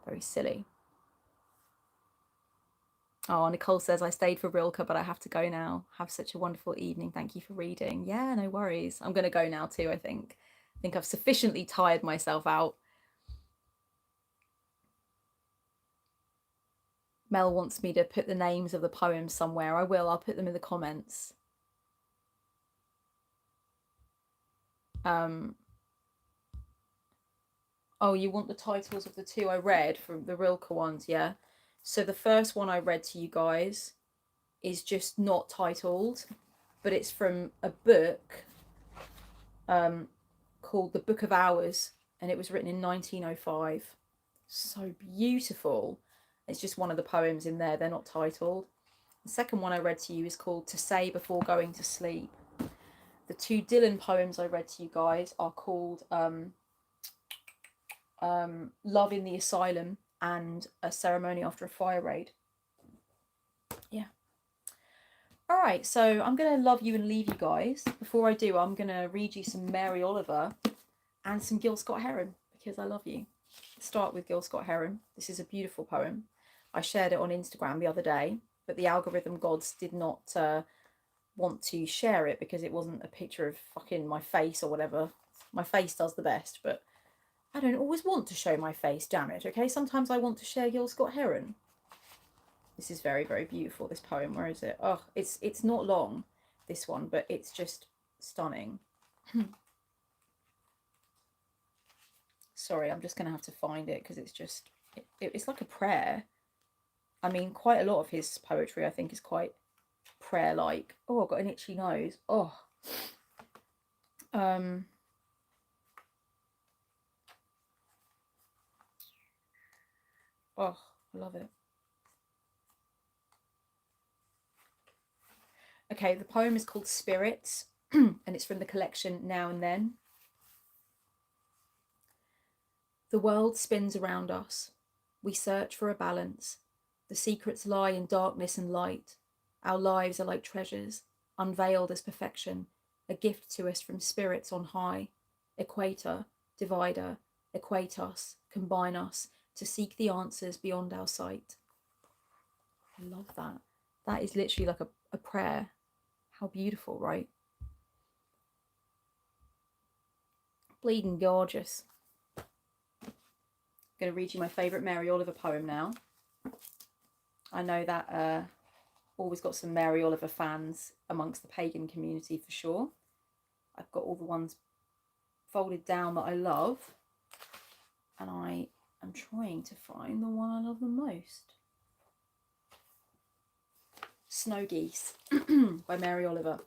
Very silly. Oh, Nicole says, I stayed for Rilke, but I have to go now. Have such a wonderful evening. Thank you for reading. Yeah, no worries. I'm going to go now too, I think. I think I've sufficiently tired myself out. Mel wants me to put the names of the poems somewhere. I will. I'll put them in the comments. Oh, you want the titles of the two I read from the Rilke ones, yeah? So the first one I read to you guys is just not titled, but it's from a book called The Book of Hours, and it was written in 1905. So beautiful. It's just one of the poems in there, they're not titled. The second one I read to you is called To Say Before Going to Sleep. The two Dylan poems I read to you guys are called Love in the Asylum and A Ceremony After a Fire Raid. Yeah. All right, so I'm going to love you and leave you guys. Before I do, I'm going to read you some Mary Oliver and some Gil Scott-Heron because I love you. Let's start with Gil Scott-Heron. This is a beautiful poem. I shared it on Instagram the other day, but the algorithm gods did not want to share it because it wasn't a picture of fucking my face or whatever. My face does the best, but I don't always want to show my face, damn it, okay? Sometimes I want to share Gil Scott-Heron. This is very, very beautiful, this poem. Where is it? Oh, it's not long, this one, but it's just stunning. Sorry, I'm just going to have to find it because it's just, it's like a prayer. I mean, quite a lot of his poetry, I think, is quite prayer-like. Oh, I've got an itchy nose. Oh. Oh, I love it. Okay, the poem is called Spirits, and it's from the collection Now and Then. The world spins around us. We search for a balance. The secrets lie in darkness and light. Our lives are like treasures, unveiled as perfection, a gift to us from spirits on high. Equator, divider, equate us, combine us, to seek the answers beyond our sight. I love that. That is literally like a prayer. How beautiful, right? Bleeding gorgeous. I'm going to read you my favourite Mary Oliver poem now. I know that always got some Mary Oliver fans amongst the pagan community for sure. I've got all the ones folded down that I love, and I am trying to find the one I love the most. Snow Geese by Mary Oliver.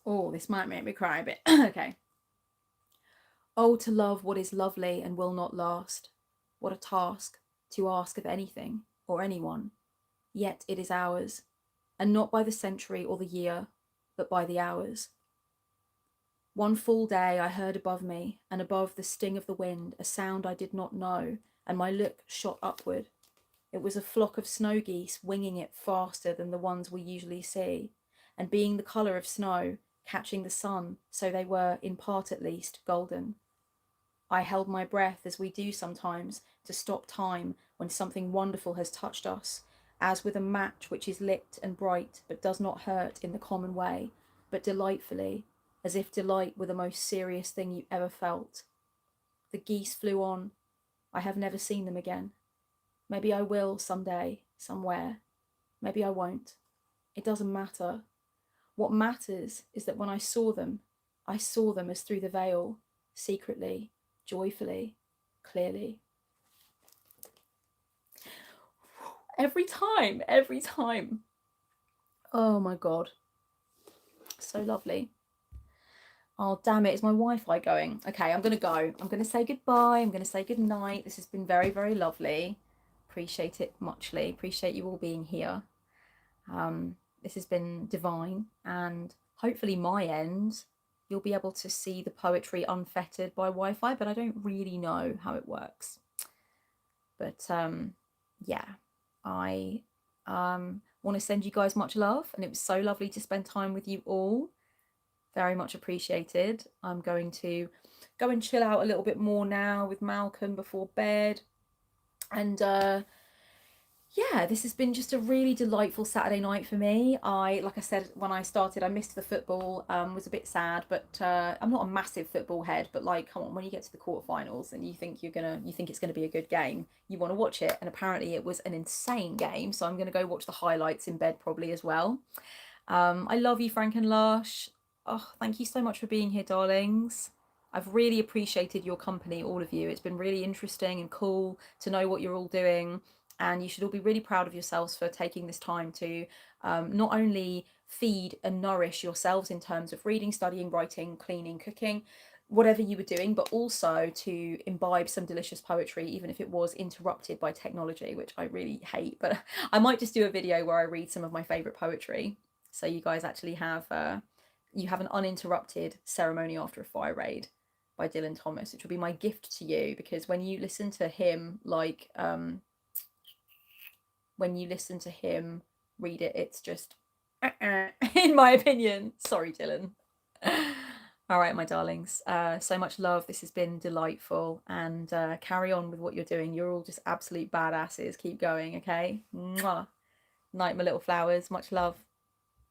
Oh, this might make me cry a bit. Okay. Oh, to love what is lovely and will not last. What a task to ask of anything or anyone. Yet it is ours, and not by the century or the year, but by the hours. One full day I heard above me, and above the sting of the wind, a sound I did not know, and my look shot upward. It was a flock of snow geese winging it faster than the ones we usually see, and being the colour of snow, catching the sun, so they were, in part at least, golden. I held my breath as we do sometimes to stop time when something wonderful has touched us, as with a match which is lit and bright but does not hurt in the common way, but delightfully, as if delight were the most serious thing you ever felt. The geese flew on. I have never seen them again. Maybe I will some day, somewhere. Maybe I won't. It doesn't matter. What matters is that when I saw them as through the veil, secretly, joyfully, clearly. Every time. Oh my God. So lovely. Oh, damn it. Is my Wi-Fi going? Okay, I'm going to go. I'm going to say goodbye. I'm going to say goodnight. This has been very, very lovely. Appreciate it muchly. Appreciate you all being here. This has been divine, and hopefully my end, you'll be able to see the poetry unfettered by Wi-Fi, but I don't really know how it works. But yeah, I want to send you guys much love, and it was so lovely to spend time with you all. Very much appreciated. I'm going to go and chill out a little bit more now with Malcolm before bed. And yeah, this has been just a really delightful Saturday night for me. Like I said, when I started, I missed the football, was a bit sad, but I'm not a massive football head, but like, come on, when you get to the quarterfinals and you think it's gonna be a good game, you want to watch it. And apparently it was an insane game. So I'm going to go watch the highlights in bed probably as well. I love you, Frank and Lush. Oh, thank you so much for being here, darlings. I've really appreciated your company, all of you. It's been really interesting and cool to know what you're all doing. And you should all be really proud of yourselves for taking this time to not only feed and nourish yourselves in terms of reading, studying, writing, cleaning, cooking, whatever you were doing, but also to imbibe some delicious poetry, even if it was interrupted by technology, which I really hate. But I might just do a video where I read some of my favourite poetry, so you guys actually have you have an uninterrupted ceremony after a fire raid by Dylan Thomas, which will be my gift to you, because when you listen to him, like when you listen to him read it, it's just in my opinion. Sorry, Dylan. All right, my darlings. So much love. This has been delightful, and carry on with what you're doing. You're all just absolute badasses. Keep going, okay? Mwah. Night, my little flowers. Much love.